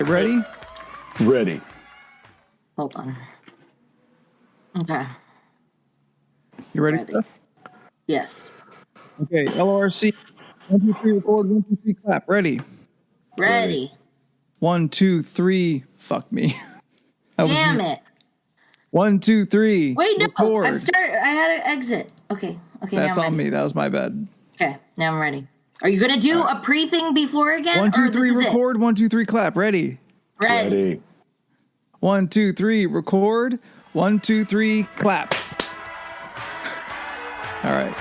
Ready? Ready. Hold on. Okay. You ready? Ready. Yes. Okay, LoRC. 1, 2, 3, record. 1, 2, 3, clap. Ready? Ready. 1, 2, 3. Fuck me. Damn it. 1, 2, 3. Wait, no. Record. I had to exit. Okay. That's now I'm on ready. me. That was my bad. Okay, now I'm ready. Are you gonna do a pre-thing before again? 1, 2, or 3, this is record. 1, 2, 3, clap. Ready? Ready. 1, 2, 3, record. 1, 2, 3, clap. All right.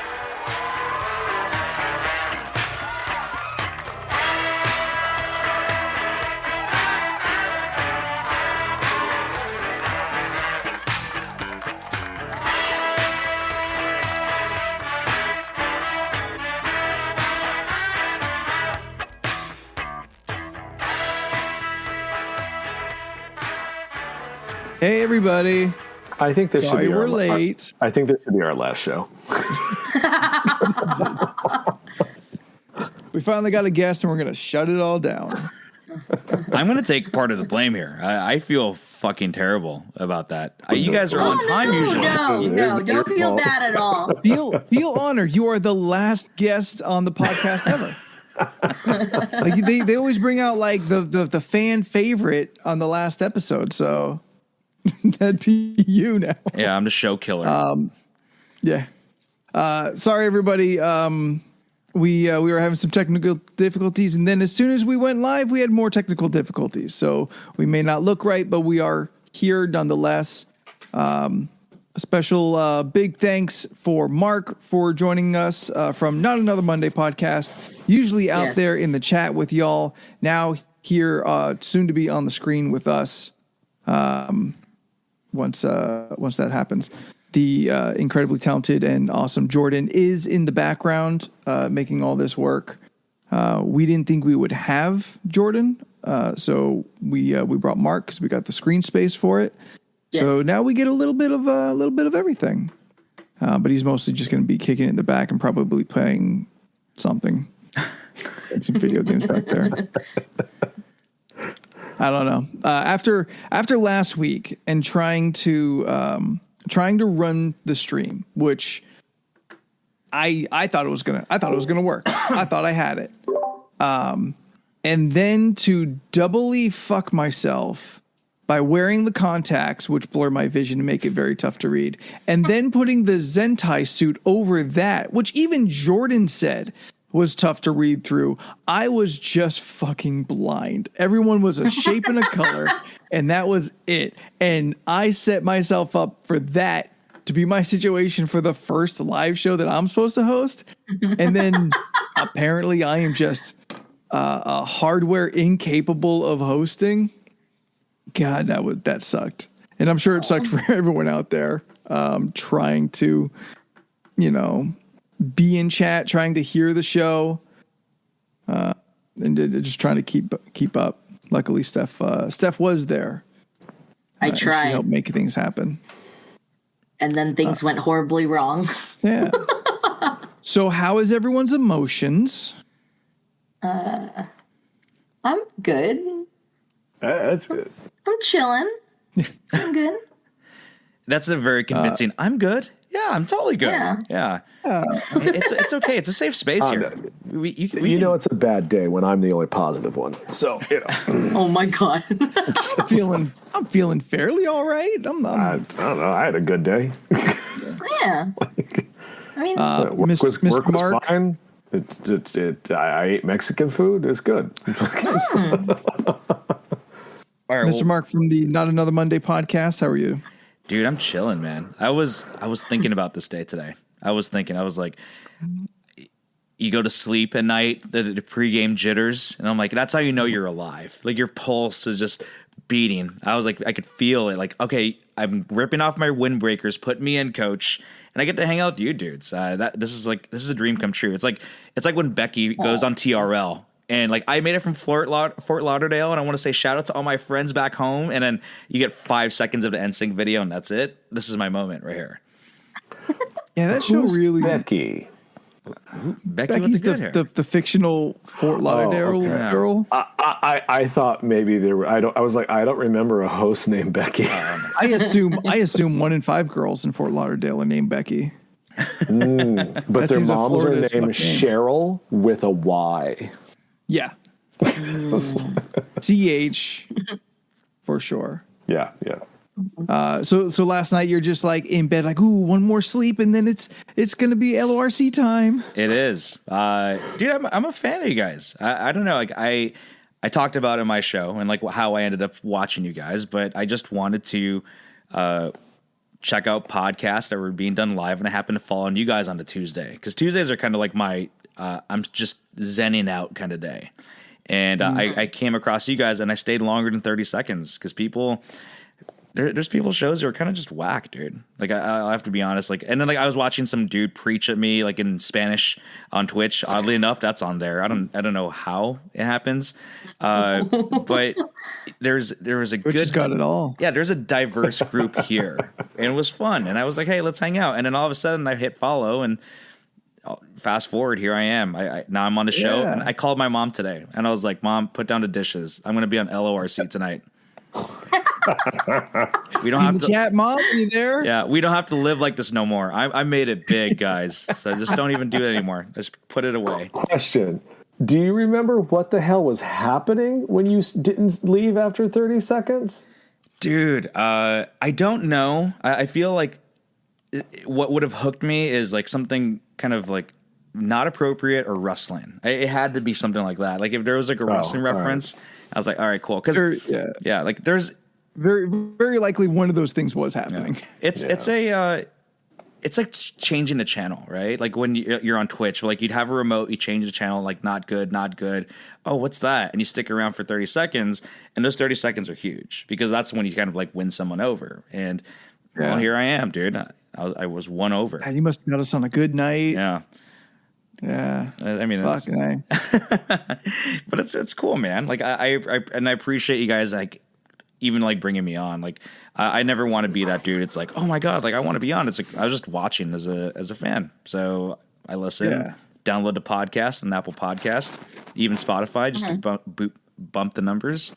Hey, everybody. I think this Sorry should be we're late. I think this should be our last show. We finally got a guest, and we're going to shut it all down. I'm going to take part of the blame here. I feel fucking terrible about that. You guys are on time usually. No, don't feel bad at all. Feel honored. You are the last guest on the podcast ever. Like they always bring out like the fan favorite on the last episode, so that'd be you now. Yeah, I'm the show killer. Yeah. Sorry, everybody. We were having some technical difficulties, and then as soon as we went live, we had more technical difficulties. So we may not look right, but we are here nonetheless. A special big thanks for Mark for joining us from Not Another Monday podcast. Usually out there in the chat with y'all. Now here, soon to be on the screen with us. Once that happens. The incredibly talented and awesome Jordan is in the background making all this work. We didn't think we would have Jordan, so we brought Mark because we got the screen space for it. Yes. So now we get a little bit of everything, but he's mostly just going to be kicking it in the back and probably playing something, like some video games back there. I don't know. After last week and trying to run the stream, which I thought it was gonna work. I thought I had it. And then to doubly fuck myself by wearing the contacts, which blur my vision and make it very tough to read, and then putting the Zentai suit over that, which even Jordan said was tough to read through. I was just fucking blind. Everyone was a shape and a color, and that was it. And I set myself up for that to be my situation for the first live show that I'm supposed to host. And then apparently I am just a hardware incapable of hosting. God, that sucked. And I'm sure it sucked for everyone out there trying to, be in chat, trying to hear the show, and just trying to keep up. Luckily, Steph was there. I tried. She helped make things happen. And then things went horribly wrong. Yeah. So how is everyone's emotions? I'm good. That's good. I'm chilling. I'm good. That's a very convincing. I'm good. Yeah, I'm totally good. Yeah. It's okay. It's a safe space here. It's a bad day when I'm the only positive one. So, Oh my God. I'm feeling fairly all right. I don't know. I had a good day. Yeah. I mean, work was Mark. fine. I ate Mexican food. It's good. All right, Mr. Mark from the Not Another Monday podcast. How are you? Dude, I'm chilling, man. I was thinking about this day today. I was like, you go to sleep at night, the pregame jitters, and I'm like, that's how you know you're alive. Like your pulse is just beating. I was like, I could feel it. Like, okay, I'm ripping off my windbreakers, put me in, coach, and I get to hang out with you dudes. This is a dream come true. It's like when Becky goes on TRL. And like I made it from Fort Lauderdale, and I want to say shout out to all my friends back home. And then you get 5 seconds of the NSYNC video, and that's it. This is my moment right here. Yeah, that show really. Becky. Becky's the fictional Fort Lauderdale girl. I I thought maybe there were. I was like, I don't remember a host named Becky. I assume 1 in 5 girls in Fort Lauderdale are named Becky. But That their seems a moms are Florida named as fuck name. Cheryl with a Y. Yeah. CH for sure. Yeah. So last night you're just like in bed, like, ooh, one more sleep, and then it's gonna be LORC time. It is, dude. I'm a fan of you guys. I don't know, like I talked about it in my show and like how I ended up watching you guys, but I just wanted to check out podcasts that were being done live, and I happened to fall on you guys on a Tuesday because Tuesdays are kind of like my I'm just zenning out kind of day, and I came across you guys and I stayed longer than 30 seconds because people. There's people shows who are kind of just whack, dude. Like I'll have to be honest. Like, and then like I was watching some dude preach at me like in Spanish on Twitch. Oddly enough, that's on there. I don't know how it happens, but there was a Which has got it all. Yeah, there's a diverse group here, and it was fun. And I was like, hey, let's hang out. And then all of a sudden, I hit follow, and fast forward, here I am. Now I'm on the show, and I called my mom today, and I was like, Mom, put down the dishes. I'm going to be on LORC tonight. We don't have to chat, Mom. Are you there? Yeah, we don't have to live like this no more. I made it big, guys. So just don't even do it anymore. Just put it away. Question: do you remember what the hell was happening when you didn't leave after 30 seconds? Dude, I don't know. I feel like what would have hooked me is like something kind of like not appropriate or rustling. It had to be something like that. Like if there was like a wrestling reference, I was like, all right, cool. Because yeah, like there's very, very likely one of those things was happening. Yeah. It's like changing the channel, right? Like when you're on Twitch, like you'd have a remote, you change the channel, like not good. Oh, what's that? And you stick around for 30 seconds, and those 30 seconds are huge because that's when you kind of like win someone over. And well, here I am, dude. I was won over. God, you must have got us on a good night. Yeah. Yeah. I mean, fucking but it's cool, man. Like I appreciate you guys like even like bringing me on. Like I never want to be that dude. It's like, oh my God, like I want to be on. It's like I was just watching as a fan. So I listen, download the podcast on Apple Podcast, even Spotify, just to bump the numbers.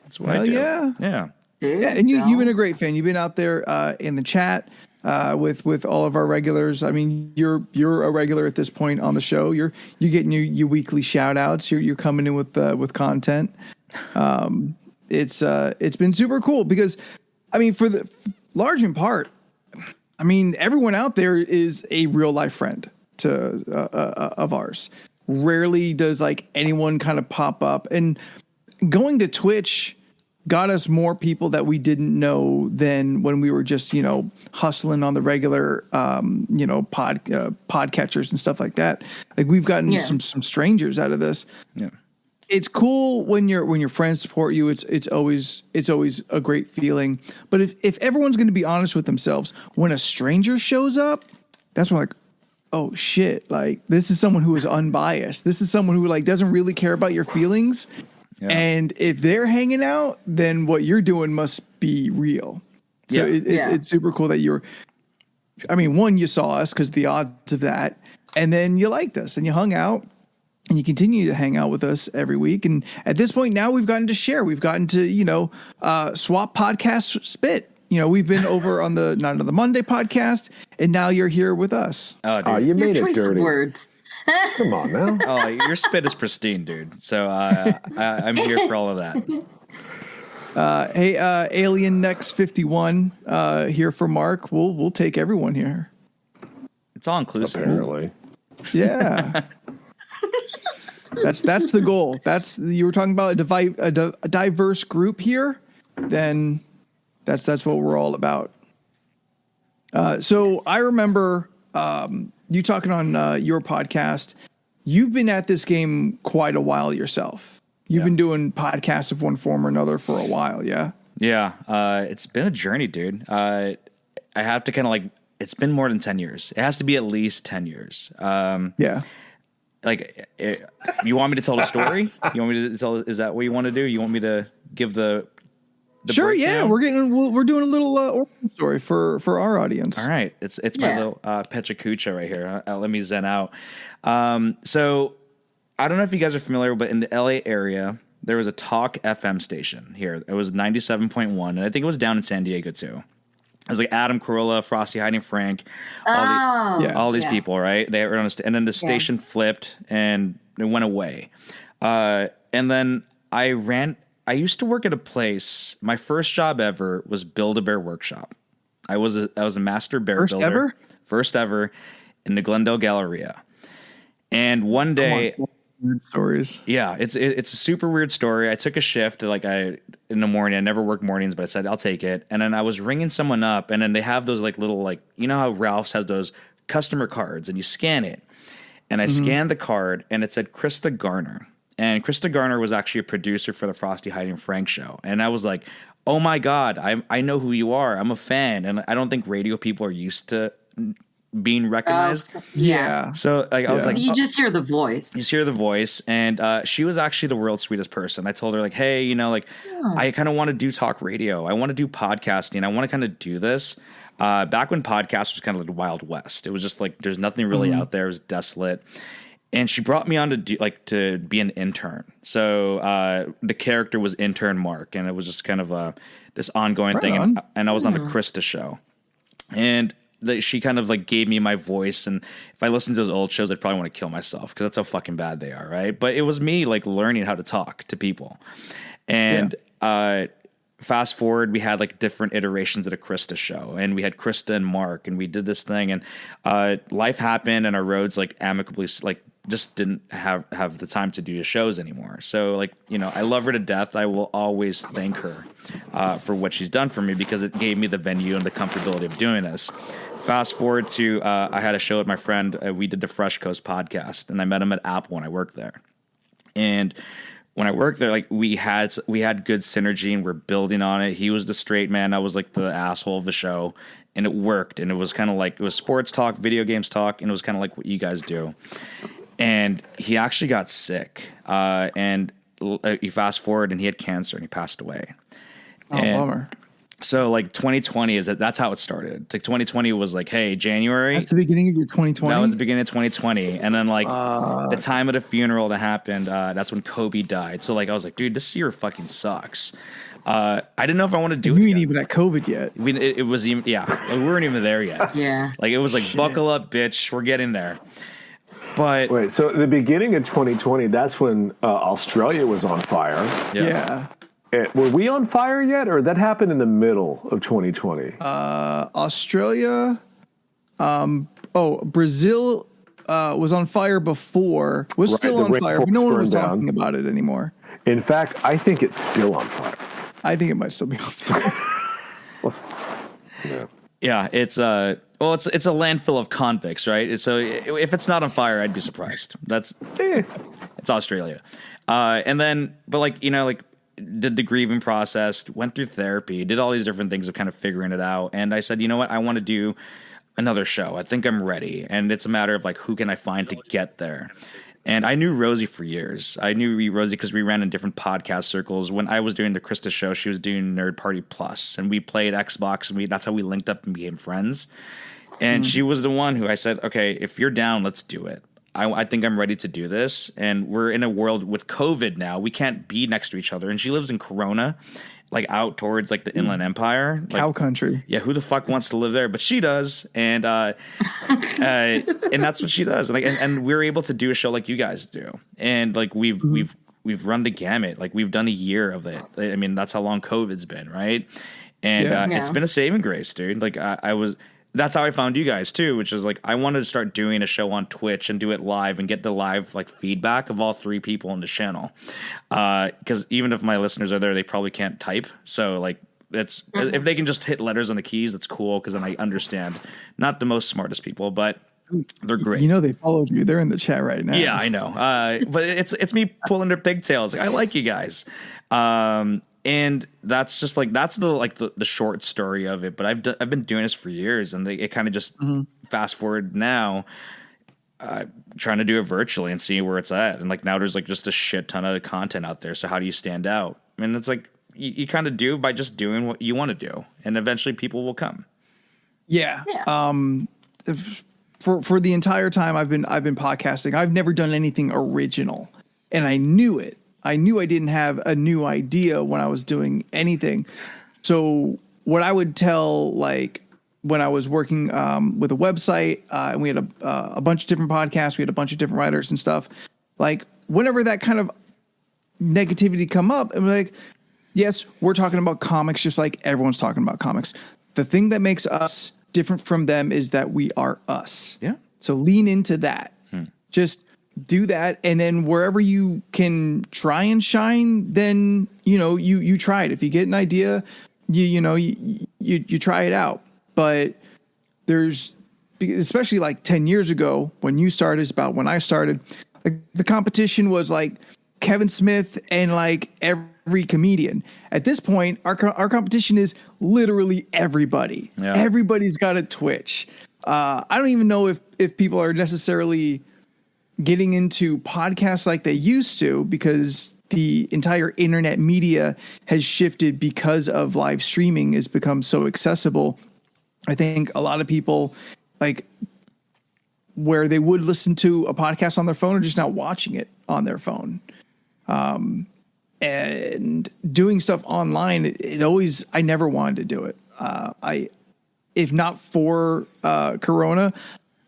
That's what I do. Yeah. And you've been a great fan. You've been out there in the chat with all of our regulars. I mean, you're a regular at this point on the show. You're getting your weekly shout outs. You're coming in with content. It's been super cool because, I mean, for the large in part, I mean, everyone out there is a real life friend of ours. Rarely does like anyone kind of pop up, and going to Twitch got us more people that we didn't know than when we were just, hustling on the regular, podcatchers and stuff like that. Like we've gotten some strangers out of this. Yeah. It's cool when your friends support you. It's always a great feeling. But if everyone's going to be honest with themselves, when a stranger shows up, that's when like, oh shit, like this is someone who is unbiased. This is someone who like doesn't really care about your feelings. Yeah. And if they're hanging out, then what you're doing must be real. So it's super cool that one, you saw us because the odds of that, and then you liked us and you hung out and you continue to hang out with us every week. And at this point now we've gotten to share, we've gotten to, swap podcast spit. We've been over on the Not Another Monday podcast, and now you're here with us. Oh, dude. You made it dirty. Words. Come on now. Oh, your spit is pristine, dude. So I'm here for all of that. Hey, Alien Next 51 here for Mark. We'll take everyone here. It's all inclusive. Apparently. Yeah. That's the goal. You were talking about a diverse group here. Then that's what we're all about. So I remember you talking on your podcast. You've been at this game quite a while yourself. You've been doing podcasts of one form or another for a while, yeah? Yeah, it's been a journey, dude. I have to kind of like, it's been more than 10 years. It has to be at least 10 years. Like, you want me to tell the story? You want me to tell? Is that what you want to do? You want me to give the sure, breakdown? Yeah. We're doing a little origin story for our audience. All right, it's my little Pechacucha right here. Let me zen out. So I don't know if you guys are familiar, but in the LA area, there was a Talk FM station here. It was 97.1, and I think it was down in San Diego too. It was like Adam Carolla, Frosty Hiding Frank, all these people, right? They were on and then the station flipped and it went away. And then I used to work at a place. My first job ever was Build-A-Bear Workshop. I was a master bear builder. First ever in the Glendale Galleria. And one day, weird stories. Yeah, it's a super weird story. I took a shift in the morning. I never work mornings, but I said I'll take it. And then I was ringing someone up, and then they have those like little you know how Ralph's has those customer cards, and you scan it. And I scanned the card, and it said Krista Garner. And Krista Garner was actually a producer for the Frosty Hiding Frank show. And I was like, oh my God, I know who you are. I'm a fan. And I don't think radio people are used to being recognized. Yeah. So I was like, you just hear the voice. You just hear the voice. And she was actually the world's sweetest person. I told her like, hey, you know, like I kind of want to do talk radio. I want to do podcasting. I want to kind of do this. Back when podcast was kind of like the Wild West, it was just like, there's nothing really out there. It was desolate. And she brought me on to be an intern. So the character was intern Mark, and it was just kind of this ongoing thing. And I was on the Krista show, and she kind of like gave me my voice. And if I listened to those old shows, I'd probably want to kill myself because that's how fucking bad they are, right? But it was me like learning how to talk to people. And fast forward, we had like different iterations of the Krista show, and we had Krista and Mark, and we did this thing, and life happened, and our roads like amicably like just didn't have the time to do the shows anymore. So like, you know, I love her to death. I will always thank her for what she's done for me because it gave me the venue and the comfortability of doing this. Fast forward to I had a show with my friend. We did the Fresh Coast podcast, and I met him at Apple when I worked there. And when I worked there, like we had good synergy, and we're building on it. He was the straight man. I was like the asshole of the show, and it worked. And it was kind of like, it was sports talk, video games talk, and it was kind of like what you guys do. And he actually got sick, and he fast forward, and he had cancer, and he passed away. Oh, bummer. So like 2020 that's how it started. Like 2020 was like, hey, January. That's the beginning of your 2020. That was the beginning of 2020, and then like the time of the funeral that happened, that's when Kobe died. So like I was like, dude, this year fucking sucks. I didn't know if I want to do it. You ain't even at COVID yet. It was even we weren't even there yet. Yeah, like it was like buckle up, bitch, we're getting there. But wait, so the beginning of 2020, that's when Australia was on fire. Yeah. Were we on fire yet, or that happened in the middle of 2020? Australia. Brazil was on fire before. Was still on fire, but no one was talking about it anymore. In fact, I think it's still on fire. I think it might still be on fire. Yeah, it's a landfill of convicts, right? So if it's not on fire, I'd be surprised. It's Australia, and then but like, you know, like did the grieving process, went through therapy, did all these different things of kind of figuring it out, and I said, you know what, I want to do another show. I think I'm ready, and it's a matter of like, who can I find to get there. And I knew Rosie for years. I knew Rosie because we ran in different podcast circles. When I was doing the Krista show, she was doing Nerd Party Plus, and we played Xbox, and that's how we linked up and became friends. And she was the one who I said, okay, if you're down, let's do it. I think I'm ready to do this. And we're in a world with COVID now. We can't be next to each other. And she lives in Corona, like out towards like the Inland Empire. Like, cow country. Yeah, who the fuck wants to live there? But she does. And and that's what she does. And we're able to do a show like you guys do. And like we've run the gamut. Like we've done a year of it. I mean, that's how long COVID's been, right? And it's been a saving grace, dude. Like that's how I found you guys too, which is like, I wanted to start doing a show on Twitch and do it live and get the live like feedback of all three people on the channel. Cause even if my listeners are there, they probably can't type. So like if they can just hit letters on the keys, that's cool. Cause then I understand, not the most smartest people, but they're great. You know, they followed you. They're in the chat right now. Yeah, I know. But it's me pulling their pigtails. Like, I like you guys. And that's just like, that's the short story of it. But I've been doing this for years, and it kind of just fast forward now, trying to do it virtually and see where it's at. And like now there's like just a shit ton of content out there. So how do you stand out? I mean, it's like you kind of do by just doing what you want to do, and eventually people will come. Yeah. For the entire time I've been podcasting, I've never done anything original, and I knew it. I knew I didn't have a new idea when I was doing anything. So what I would tell, like when I was working with a website and we had a bunch of different podcasts, we had a bunch of different writers and stuff, like whenever that kind of negativity come up, and like, yes, we're talking about comics just like everyone's talking about comics. The thing that makes us different from them is that we are us. Yeah. So lean into that. Just do that. And then wherever you can try and shine, then, you try it. If you get an idea, you try it out. But there's, especially like 10 years ago when you started, is about when I started, like the competition was like Kevin Smith and like every comedian. At this point, our competition is literally everybody. Yeah. Everybody's got a Twitch. I don't even know if people are necessarily getting into podcasts like they used to, because the entire internet media has shifted because of live streaming has become so accessible. I think a lot of people, like, where they would listen to a podcast on their phone are just not watching it on their phone. And doing stuff online, I never wanted to do it. If not for Corona,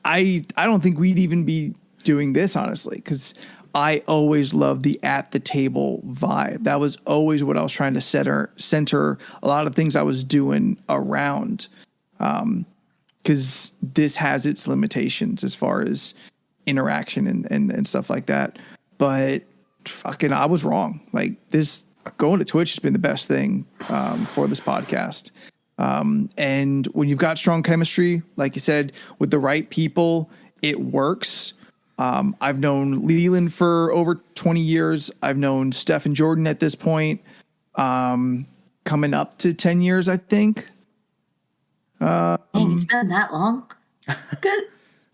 I don't think we'd even be doing this, honestly, because I always loved the at the table vibe. That was always what I was trying to center a lot of things I was doing around. Because this has its limitations as far as interaction and stuff like that. But fucking, I was wrong. Like, this going to Twitch has been the best thing for this podcast. And when you've got strong chemistry, like you said, with the right people, it works. I've known Leland for over 20 years. I've known Steph and Jordan at this point, coming up to 10 years, I think. Dang, it's been that long. Good.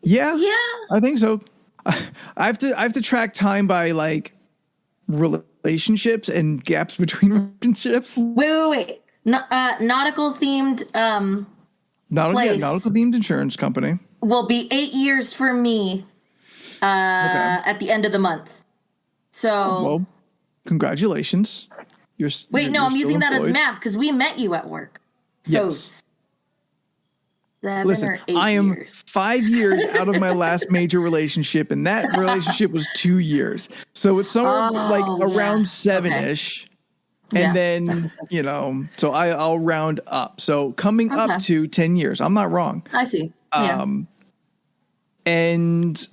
Yeah, Yeah. I think so. I have to track time by like relationships and gaps between relationships. Wait. Nautical themed Nautical themed insurance company will be 8 years for me at the end of the month. So well, congratulations. I'm using that as employed. math because we met you at work. So Yes. 7 Listen, or 8 I am years. 5 years out of my last major relationship, and that relationship was 2 years. So it's somewhere like around 7-ish. Okay. And then, so I'll round up. So coming up to 10 years. I'm not wrong. I see. Yeah. And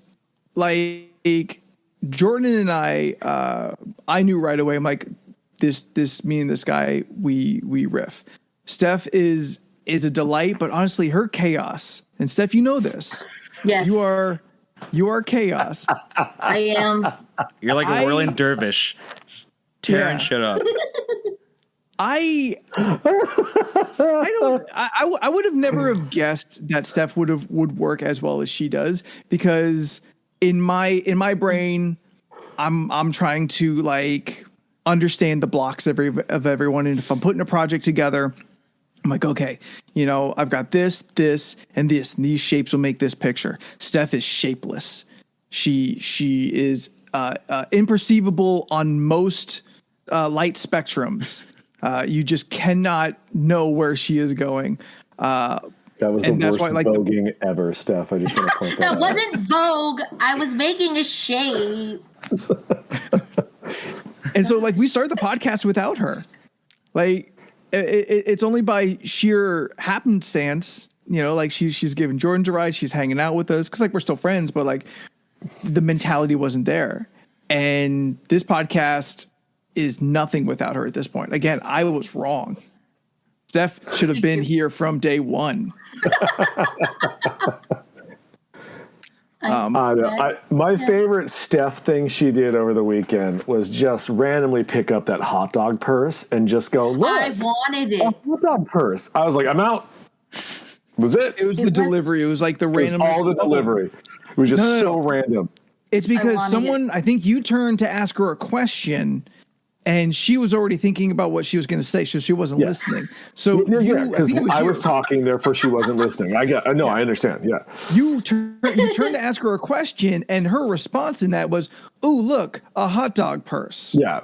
like Jordan and I knew right away, I'm like, me and this guy, we riff. Steph is a delight, but honestly, her chaos. And Steph, you know this. Yes. You are chaos. I am. You're like a whirling dervish, just tearing Yeah. shit up. I would have never have guessed that Steph would work as well as she does, because in my brain, I'm trying to like understand the blocks of everyone, and if I'm putting a project together, I'm like, okay, I've got this, and this, and these shapes will make this picture. Steph is shapeless. She is imperceivable on most light spectrums. You just cannot know where she is going. That was the worst voguing ever, Steph. I just want to point that out. That wasn't Vogue. I was making a shape. And so, like, we started the podcast without her. Like, it's only by sheer happenstance, like she's giving Jordan a ride, she's hanging out with us because like we're still friends, but like the mentality wasn't there. And this podcast is nothing without her at this point. Again, I was wrong. Steph should have been here from day one. My favorite Steph thing she did over the weekend was just randomly pick up that hot dog purse and just go, look, I wanted a it. hot dog purse. I was like, I'm out. Was it? It was the delivery. It was like the random. All the delivery. It was just so random. It's because I think you turned to ask her a question, and she was already thinking about what she was going to say, so she wasn't listening. So because I was talking, therefore she wasn't listening. I understand. Yeah, you turned to ask her a question, and her response in that was, "Oh, look, a hot dog purse." Yeah,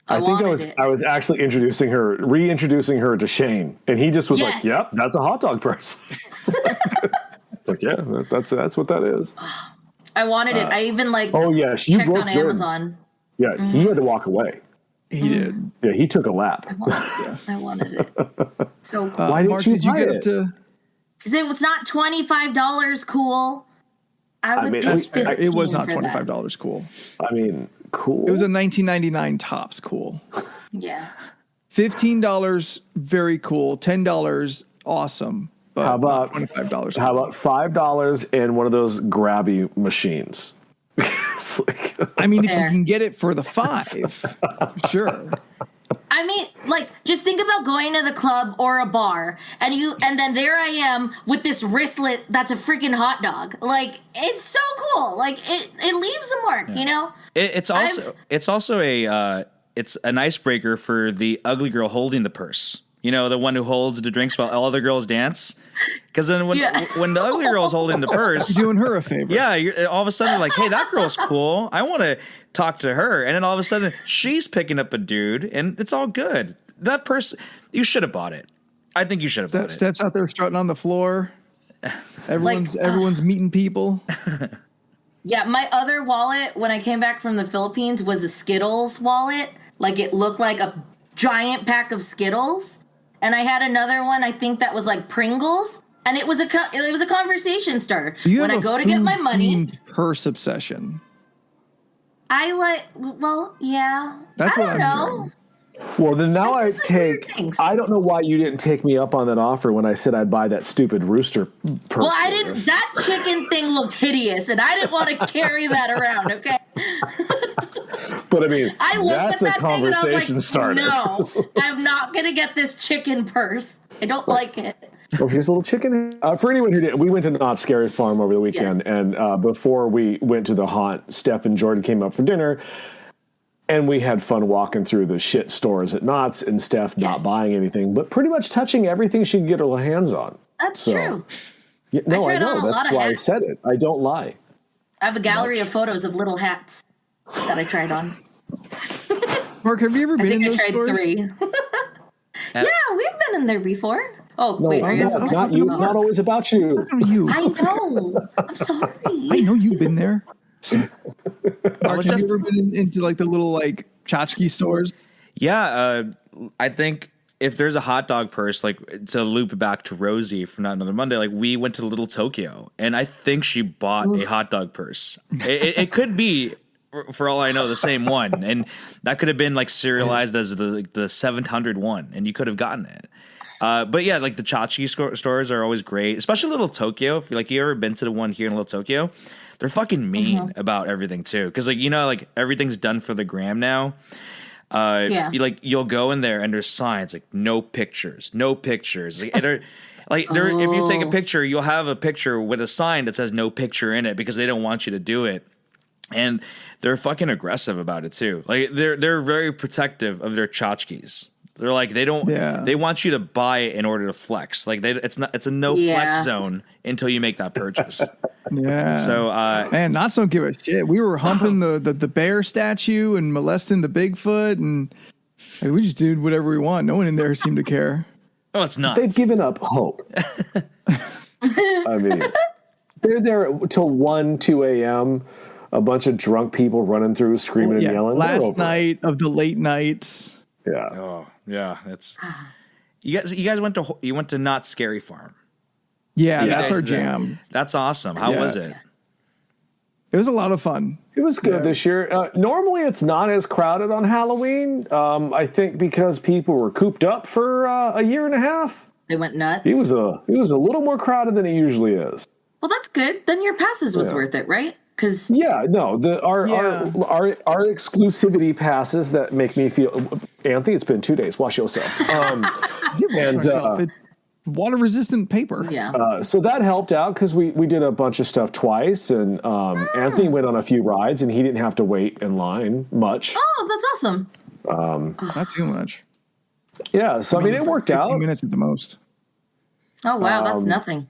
I think I was actually reintroducing her to Shane, and he just was like, "Yep, that's a hot dog purse." Like, yeah, that's what that is. I wanted it. I even Oh yes, you checked broke on Jordan. Amazon. Yeah, he had to walk away. He did. Yeah, he took a lap. I wanted it. So cool. Why didn't Mark, you did you buy get it? up to? Because it was not $25 cool. I would pay $15. It was not for that. $25 cool. I mean, cool. It was a $19.99 tops cool. Yeah. $15 very cool. $10 awesome. But how about $25? How about $5 and one of those grabby machines? I mean, if Fair. you can get it for the $5, sure. I mean, like, just think about going to the club or a bar, and then there I am with this wristlet that's a freaking hot dog. Like, it's so cool. Like, it leaves a mark, you know. It's also an icebreaker for the ugly girl holding the purse. You know, the one who holds the drinks while all other girls dance. Because then when the ugly girl's holding the purse, You're doing her a favor. yeah, all of a sudden you're like, hey, that girl's cool. I want to talk to her. And then all of a sudden she's picking up a dude, and it's all good. That person, you should have bought it. I think you should have bought it. Steps out there strutting on the floor. Everyone's meeting people. Yeah, my other wallet when I came back from the Philippines was a Skittles wallet. Like, it looked like a giant pack of Skittles. And I had another one, I think that was like Pringles, and it was a conversation starter. So you when have I go to get my money, purse obsession. yeah. That's I what don't I'm know. hearing. Well, then now I I just like weird take. things. I don't know why you didn't take me up on that offer when I said I'd buy that stupid rooster purse. Well, I didn't. That chicken thing looked hideous, and I didn't want to carry that around. Okay. But I mean, I looked that's at that a thing and I conversation was starter. like, "No, I'm not gonna get this chicken purse. I don't like it." Oh, here's a little chicken. For anyone who didn't, we went to Knott's Scary Farm over the weekend, and before we went to the haunt, Steph and Jordan came up for dinner, and we had fun walking through the shit stores at Knott's, and Steph not buying anything, but pretty much touching everything she could get her hands on. That's So, true. Yeah, no, I tried on know. a lot That's of why I hats. said it. I don't lie. I have a gallery of photos of little hats that I tried on. Mark, have you ever I been in think I those tried stores? 3. Yeah, we've been in there before. Oh, No, wait, are you it's not you. It's not always about you. Not you. I know. I'm sorry. I know you've been there. Mark, have just- you ever been into like the little like tchotchke stores? Yeah, I think if there's a hot dog purse, like to loop back to Rosie from Not Another Monday, like we went to Little Tokyo, and I think she bought a hot dog purse. It could be, for all I know, the same one, and that could have been like serialized as the 700 one, and you could have gotten it. But yeah, like the tchotchke stores are always great, especially Little Tokyo. If you ever been to the one here in Little Tokyo, they're fucking mean about everything too, because like everything's done for the gram now. You'll go in there and there's signs like no pictures. If you take a picture, you'll have a picture with a sign that says no picture in it because they don't want you to do it. And they're fucking aggressive about it too. Like they're very protective of their tchotchkes. They're like they want you to buy it in order to flex. Like it's a no flex zone until you make that purchase. Yeah. So man, Knott's don't give a shit. We were humping the bear statue and molesting the Bigfoot, and like, we just did whatever we want. No one in there seemed to care. oh, it's nuts. They've given up hope. I mean, they're there till 1, 2 a.m. A bunch of drunk people running through, screaming and yelling. They're Last over. night of the late nights. Yeah. Oh yeah, it's you guys went to Not Scary Farm. Yeah, Yeah, that's our that- jam. That's awesome. How Yeah. was it? It was a lot of fun. It was good this year. Normally, it's not as crowded on Halloween. I think because people were cooped up for a year and a half. They went nuts. It was a little more crowded than it usually is. Well, that's good. Then your passes was worth it, right? Because Yeah, no, our exclusivity passes that make me feel. Anthony, it's been 2 days. Wash yourself. It's water resistant paper. So that helped out because we did a bunch of stuff twice, and Anthony went on a few rides, and he didn't have to wait in line much. oh, that's awesome. Not too much. Yeah, so I mean, it worked 15 out. minutes at the most. Oh wow, that's nothing.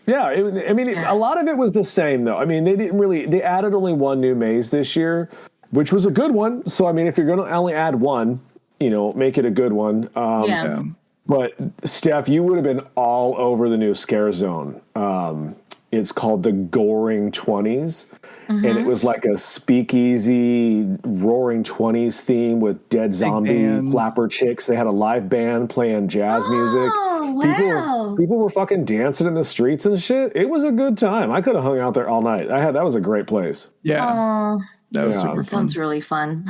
Yeah, a lot of it was the same though. I mean, they added only one new maze this year, which was a good one. So, I mean, if you're going to only add one, make it a good one. Yeah. But Steph, you would have been all over the new Scare Zone. It's called the Goring 20s. And it was like a speakeasy Roaring 20s theme with dead zombie flapper chicks. They had a live band playing jazz music. Wow. People were fucking dancing in the streets and shit. It was a good time. I could have hung out there all night. That was a great place. Yeah. That was super fun. Sounds really fun.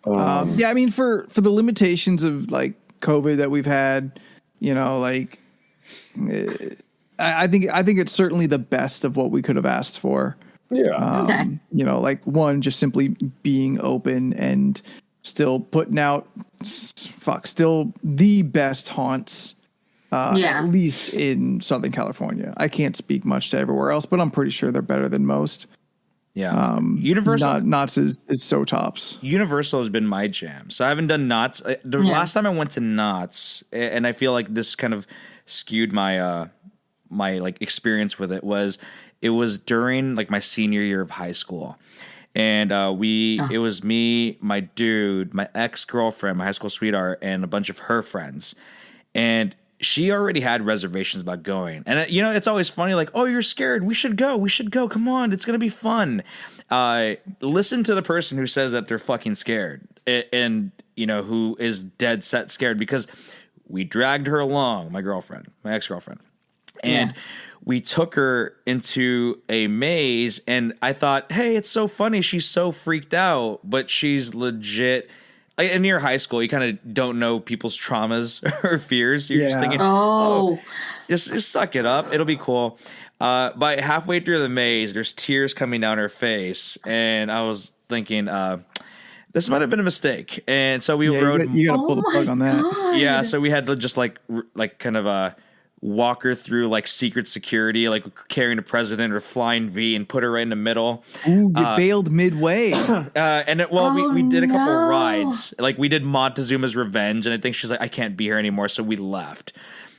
I mean, for the limitations of like COVID that we've had, like I think it's certainly the best of what we could have asked for. Yeah. Like one, just simply being open and still putting out still the best haunts. At least in Southern California. I can't speak much to everywhere else, but I'm pretty sure they're better than most. Yeah. Universal Knott's is so tops. Universal has been my jam. So I haven't done Knott's. The last time I went to Knott's, and I feel like this kind of skewed my my like experience with it was during like my senior year of high school. And it was me, my dude, my ex-girlfriend, my high school sweetheart, and a bunch of her friends. And she already had reservations about going. And, it's always funny, like, oh, you're scared. We should go. Come on. It's going to be fun. Listen to the person who says that they're fucking scared and who is dead set scared, because we dragged her along, my ex-girlfriend. And we took her into a maze, and I thought, hey, it's so funny. She's so freaked out, but she's legit. Like, in your high school, you kind of don't know people's traumas or fears. You're just thinking, just suck it up. It'll be cool. By halfway through the maze, there's tears coming down her face. And I was thinking, this might have been a mistake. And so we rode. You got to pull the plug on that. God. Yeah. So we had to just like kind of walk her through like secret security, like carrying the president or flying V, and put her right in the middle. Ooh, you bailed midway. We did a couple rides. Like we did Montezuma's Revenge, and I think she's like, I can't be here anymore, so we left.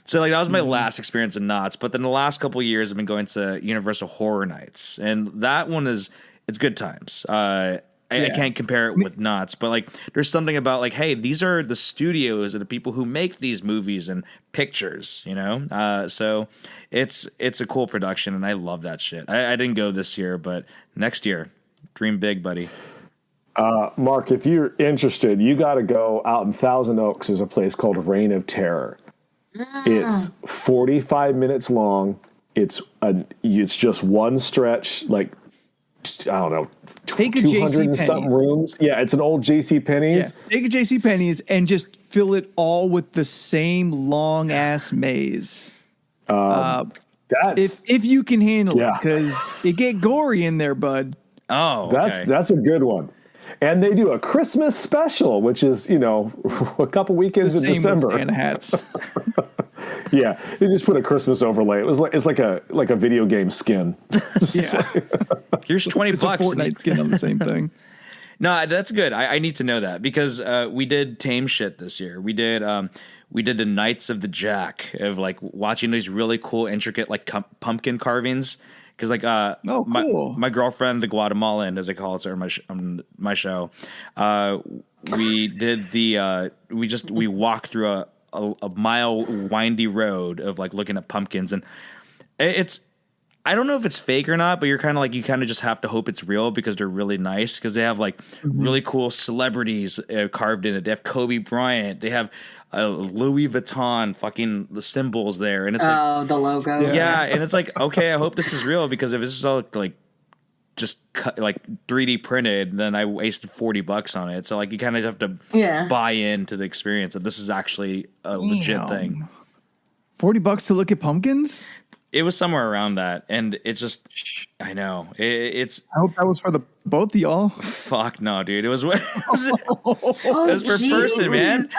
So like that was my last experience in Knott's. But then the last couple of years, I've been going to Universal Horror Nights, and that one it's good times. I can't compare it with Knott's, but like there's something about like, hey, these are the studios and the people who make these movies and pictures, so it's a cool production, and I love that shit. I didn't go this year, but next year, dream big, buddy. Mark, if you're interested, you got to go out in Thousand Oaks. There's a place called Reign of Terror. It's 45 minutes long. It's just one stretch, like, I don't know, take a 200 and something rooms. Yeah, it's an old J.C. Penney's. Yeah. Take a J.C. Penney's and just fill it all with the same long ass maze. If you can handle it, because it get gory in there, bud. Oh, that's a good one. And they do a Christmas special, which is a couple weekends in December. Santa hats. Yeah, they just put a Christmas overlay. It's like a video game skin. Here's $20. It's a Fortnite skin on the same thing. No, that's good. I need to know that, because we did tame shit this year. We did the Knights of the Jack, of like watching these really cool, intricate like pumpkin carvings. Because like cool. my girlfriend, the Guatemalan, as I call it on my show, we did we walked through a mile windy road of like looking at pumpkins, and I don't know if it's fake or not, but you kind of just have to hope it's real, because they're really nice, because they have like really cool celebrities carved in it. They have Kobe Bryant. They have Louis Vuitton fucking the symbols there, and it's the logo. Yeah, and it's like, okay, I hope this is real, because if this is all like just like 3D printed, then I wasted $40 on it. So like you kind of have to buy into the experience that this is actually a legit thing. $40 to look at pumpkins? It was somewhere around that, and it's just, I know it's. I hope that was for the both of y'all. Fuck no, dude! It was per person, man.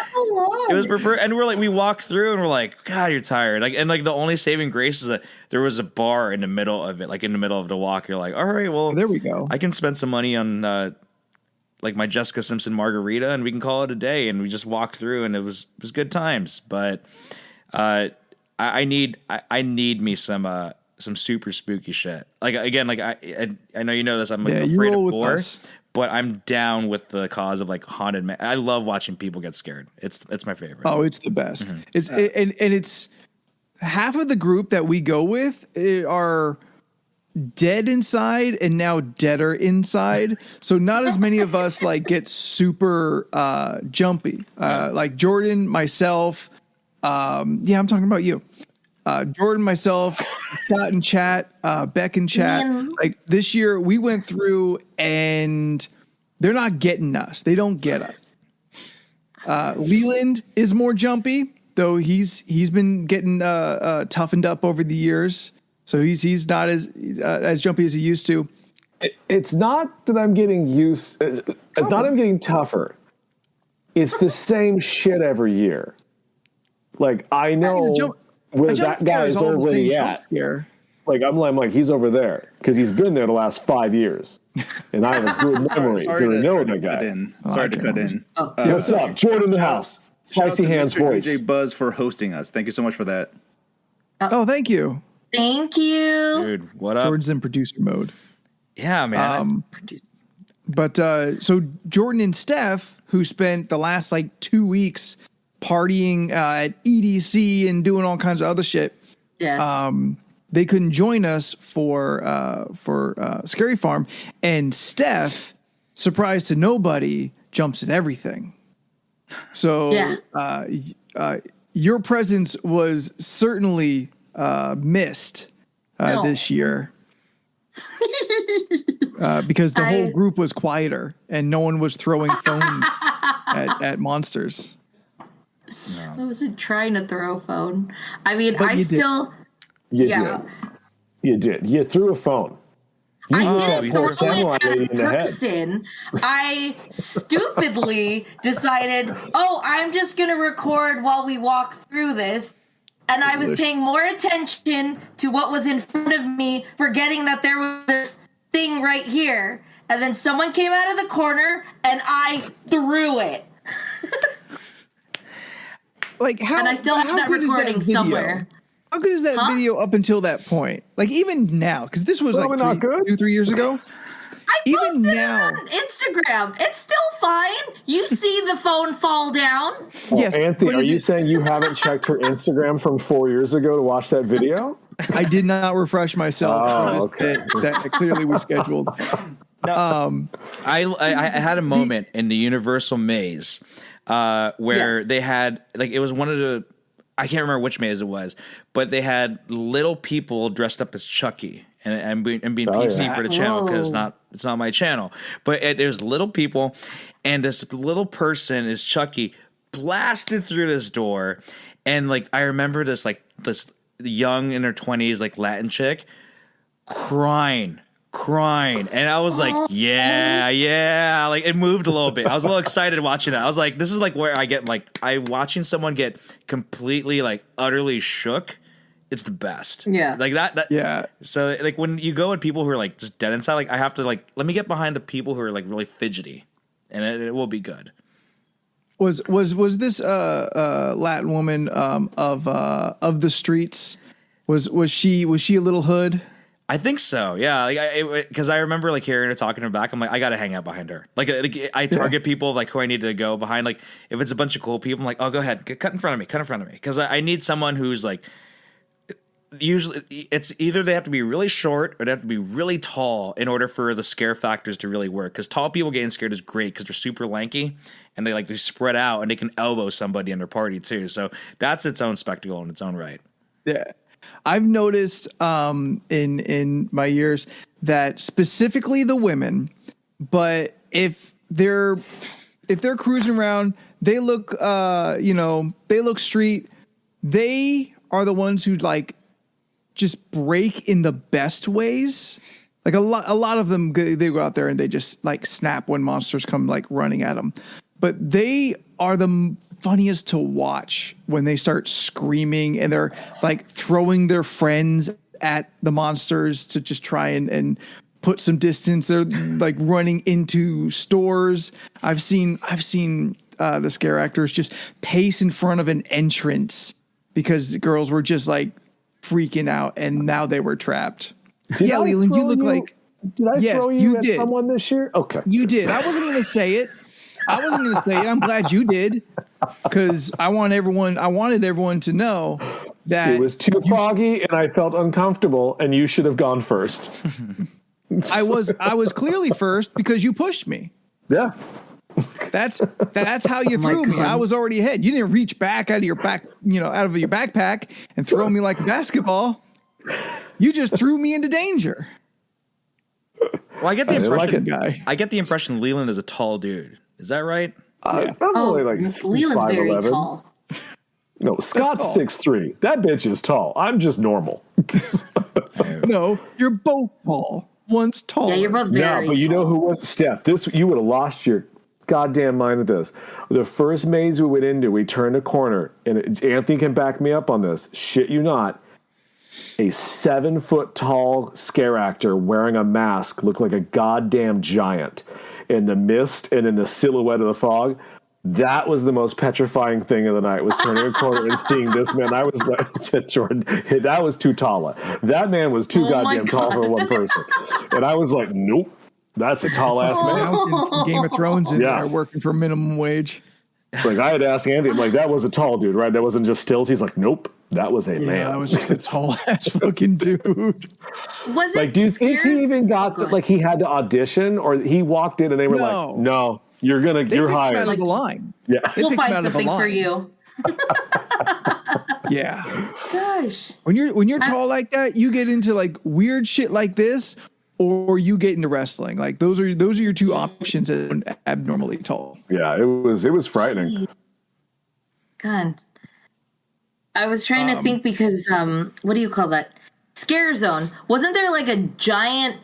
It was per person, and we walked through, and we're like, God, you're tired. Like, and like the only saving grace is that there was a bar in the middle of it, like in the middle of the walk. You're like, all right, well, there we go. I can spend some money on like my Jessica Simpson margarita, and we can call it a day. And we just walked through, and it was good times, but. I need me some super spooky shit. Like again, like I know you know this. I'm like, afraid of gore, but I'm down with the cause of like haunted. I love watching people get scared. It's my favorite. Oh, it's the best. And it's half of the group that we go with are dead inside and now deader inside. So not as many of us like get super jumpy. Like Jordan, myself. I'm talking about you. Jordan, myself, Scott in chat, Beck in chat. Like this year we went through and they're not getting us. They don't get us. Leland is more jumpy, though he's been getting toughened up over the years. So he's not as jumpy as he used to. It's not that I'm getting used. It's not I'm getting tougher. It's the same shit every year. Like I know where that guy is already at. Like I'm like he's over there because he's been there the last 5 years, and I have a good memory to know that guy. Sorry to cut in. What's up, Jordan in the house? Spicy hands voice. DJ Buzz for hosting us. Thank you so much for that. Oh, thank you. Thank you. Dude, what up? Jordan's in producer mode. Yeah, man. But so Jordan and Steph, who spent the last like 2 weeks partying at EDC and doing all kinds of other shit. Yes. They couldn't join us for Scary Farm, and Steph, surprise to nobody, jumps at everything. So your presence was certainly missed this year because the whole group was quieter and no one was throwing phones at monsters. I wasn't trying to throw a phone. I mean, But I you still. You did. You threw a phone. I didn't throw samurai it at lady a in the head. person. I stupidly decided, I'm just going to record while we walk through this. And I was paying more attention to what was in front of me, forgetting that there was this thing right here. And then someone came out of the corner and I threw it. Like how? And I still have that recording somewhere. How good is that video up until that point? Like even now, because this was Probably not good. 2-3 years ago. I posted it on Instagram. It's still fine. You see the phone fall down. Yes, Anthony, are you saying you haven't checked her Instagram from 4 years ago to watch that video? I did not refresh myself for this okay. bit that clearly was scheduled. I had a moment in the Universal Maze where they had like it was one of the I can't remember which maze it was, but they had little people dressed up as Chucky and being PC for the channel because it's not my channel. But there's little people, and this little person is Chucky blasted through this door, and like I remember this young in her 20s like Latin chick crying, and I was like, yeah, like it moved a little bit. I was a little excited watching that. I was like, this is like where I get like watching someone get completely like utterly shook. It's the best. Yeah. Like that. Yeah. So like when you go at people who are like just dead inside, like I have to like let me get behind the people who are like really fidgety, and it will be good. Was this Latin woman of the streets? Was she a little hood? I think so. Yeah, like because I remember like hearing her talking to her back. I'm like, I gotta hang out behind her. Like I target people like who I need to go behind. Like if it's a bunch of cool people, I'm like, oh, go ahead, cut in front of me, because I need someone who's like. Usually, it's either they have to be really short or they have to be really tall in order for the scare factors to really work. Because tall people getting scared is great because they're super lanky and they spread out and they can elbow somebody in their party too. So that's its own spectacle in its own right. Yeah. I've noticed in my years that specifically the women, but if they're cruising around, they look they look street. They are the ones who like just break in the best ways. Like a lot of them, they go out there and they just like snap when monsters come like running at them. But they are the funniest to watch when they start screaming and they're like throwing their friends at the monsters to just try and put some distance. They're like running into stores. I've seen the scare actors just pace in front of an entrance because the girls were just like freaking out and now they were trapped. Leland, you look like Did I Yes, throw you you at did. someone this year? Okay. You did. I wasn't going to say it. I'm glad you did, because I wanted everyone to know that It was too foggy and I felt uncomfortable, and you should have gone first. I was clearly first because you pushed me. Yeah. That's how you my threw me. God. I was already ahead. You didn't reach back out of your backpack and throw me like a basketball. You just threw me into danger. Well, I get the didn't like impression. it. Guy. I get the impression Leland is a tall dude. Is that right? I'm Oh, only like Leland's very 5'11". tall. No, Scott's tall. 6'3". That bitch is tall. I'm just normal. No, you're both tall. One's taller. Yeah, you're both very No, but you know tall. who was Steph? You would have lost your goddamn mind with this. The first maze we went into, we turned a corner, and Anthony can back me up on this. Shit you not. A 7-foot tall scare actor wearing a mask looked like a goddamn giant in the mist and in the silhouette of the fog. That was the most petrifying thing of the night, was turning a corner and seeing this man. I was like, to Jordan, that was too tall. That man was too Oh my goddamn tall for one person. And I was like, nope, that's a tall ass man. Mountain Game of Thrones in Yeah. there working for minimum wage. Like, I had to ask Andy, I'm like, that was a tall dude, right? That wasn't just stills. He's like, nope, that was a man. Yeah, that was just a tall ass looking dude. Was Like, it do you think he scares- even Oh, got, go ahead. like, he had to audition, or he walked in and they were No. like, no, you're They you're picked him hired. out of the line. Yeah. They We'll picked him find out of the something for line. you. Yeah. Gosh. When you're tall like that, you get into like weird shit like this, or you get into wrestling. Like those are your two options as abnormally tall. Yeah, it was frightening. God. I was trying to think because what do you call that? Scare zone. Wasn't there like a giant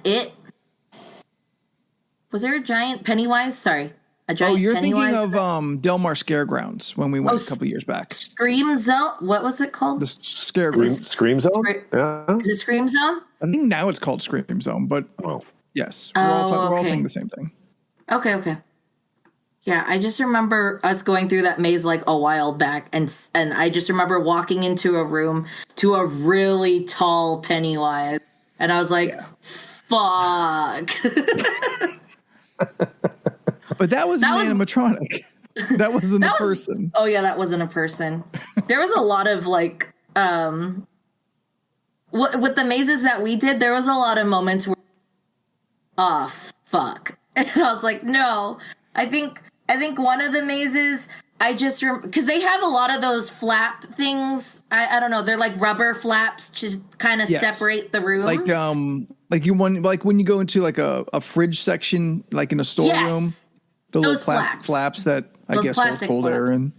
Was there a giant Pennywise? Sorry. A giant You're Pennywise? thinking of Del Mar Scaregrounds when we went a couple years back. Scream Zone? What was it called? The Scaregrounds. Scream Zone? Scre- Yeah. Is it Scream Zone? I think now it's called Scream Zone, but Well, yes, Oh, we're all okay. saying the same thing. Okay. Yeah, I just remember us going through that maze like a while back, and I just remember walking into a room to a really tall Pennywise, and I was like, "Fuck!" But that was That an was- animatronic. That wasn't a That was- person. Oh yeah, that wasn't a person. There was a lot of like, with the mazes that we did, there was a lot of moments where, oh fuck, and I was like, no. I think one of the mazes, I just because they have a lot of those flap things. I don't know. They're like rubber flaps to kind of Yes. separate the rooms. Like when you go into like a fridge section, like in a storeroom, Yes. the little Those plastic flaps that I Those guess hold plastic cold air flaps. in.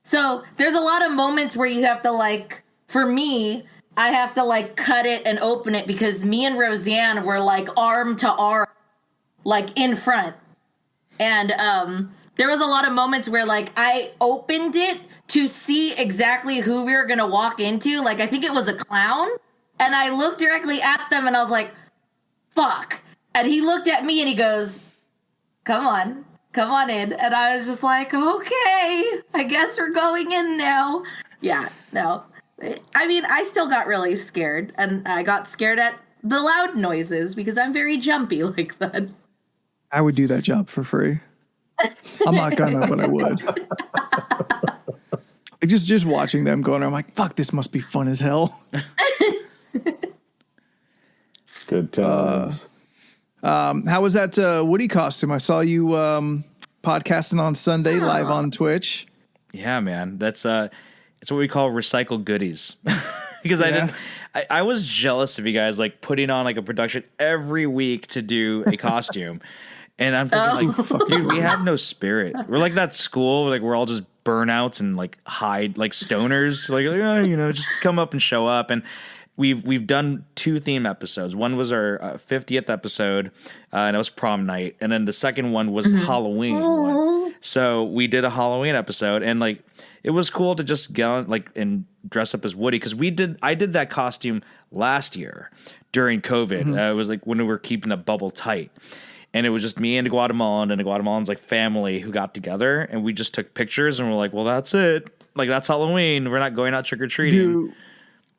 So there's a lot of moments where you have to like, for me, I have to like cut it and open it because me and Roseanne were like arm to arm, like in front. And there was a lot of moments where like I opened it to see exactly who we were going to walk into. Like I think it was a clown. And I looked directly at them and I was like, fuck. And he looked at me and he goes, come on in. And I was just like, okay, I guess we're going in now. Yeah, no. I mean, I still got really scared, and I got scared at the loud noises because I'm very jumpy like that. I would do that job for free. I'm not gonna, but I would. Like just watching them going, I'm like, fuck, this must be fun as hell. good times. How was that Woody costume? I saw you podcasting on Sunday live on Twitch. Yeah, man. That's it's what we call recycled goodies. Because Yeah. I was jealous of you guys like putting on like a production every week to do a costume. And I'm thinking like, dude, we have no spirit. We're like that school, like we're all just burnouts and like hide like stoners. Like, just come up and show up. And we've done 2 theme episodes. One was our 50th episode, and it was prom night. And then the second one was Halloween one. So we did a Halloween episode, and like it was cool to just go like and dress up as Woody because I did that costume last year during COVID. It was like when we were keeping a bubble tight. And it was just me and the Guatemalan and the Guatemalan's like family who got together, and we just took pictures and we're like, well, that's it. Like, that's Halloween. We're not going out trick or treating.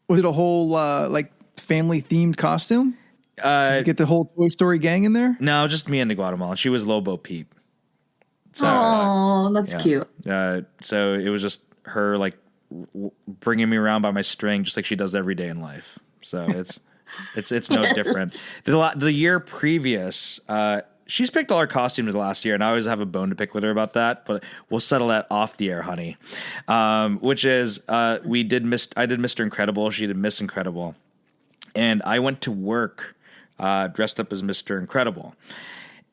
Was it a whole like family themed costume? Did you get the whole Toy Story gang in there? No, just me and the Guatemalan. She was Lobo Peep. So, Oh, that's cute. So it was just her like bringing me around by my string, just like she does every day in life. So it's no different. The year previous, she's picked all her costumes last year, and I always have a bone to pick with her about that. But we'll settle that off the air, honey. Which is I did Mr. Incredible. She did Miss Incredible, and I went to work dressed up as Mr. Incredible.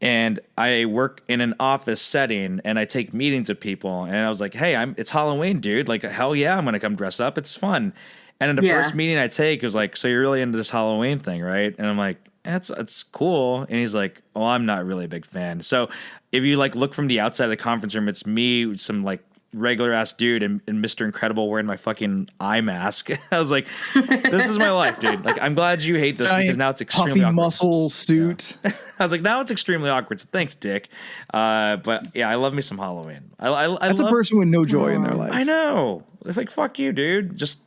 And I work in an office setting, and I take meetings with people. And I was like, "Hey, it's Halloween, dude! Like, hell yeah, I'm gonna come dress up. It's fun." And in the first meeting I take, it was like, "So you're really into this Halloween thing, right?" And I'm like, "It's cool." And he's like, "Oh, I'm not really a big fan." So if you like look from the outside of the conference room, it's me, some like regular ass dude, and Mr. Incredible wearing my fucking eye mask. I was like, "This is my life, dude." Like, I'm glad you hate this because now it's extremely puffy awkward. muscle suit. Yeah. I was like, now it's extremely awkward. So thanks, Dick. But yeah, I love me some Halloween. That's a person with no joy in their life. I know. It's like, fuck you, dude. Just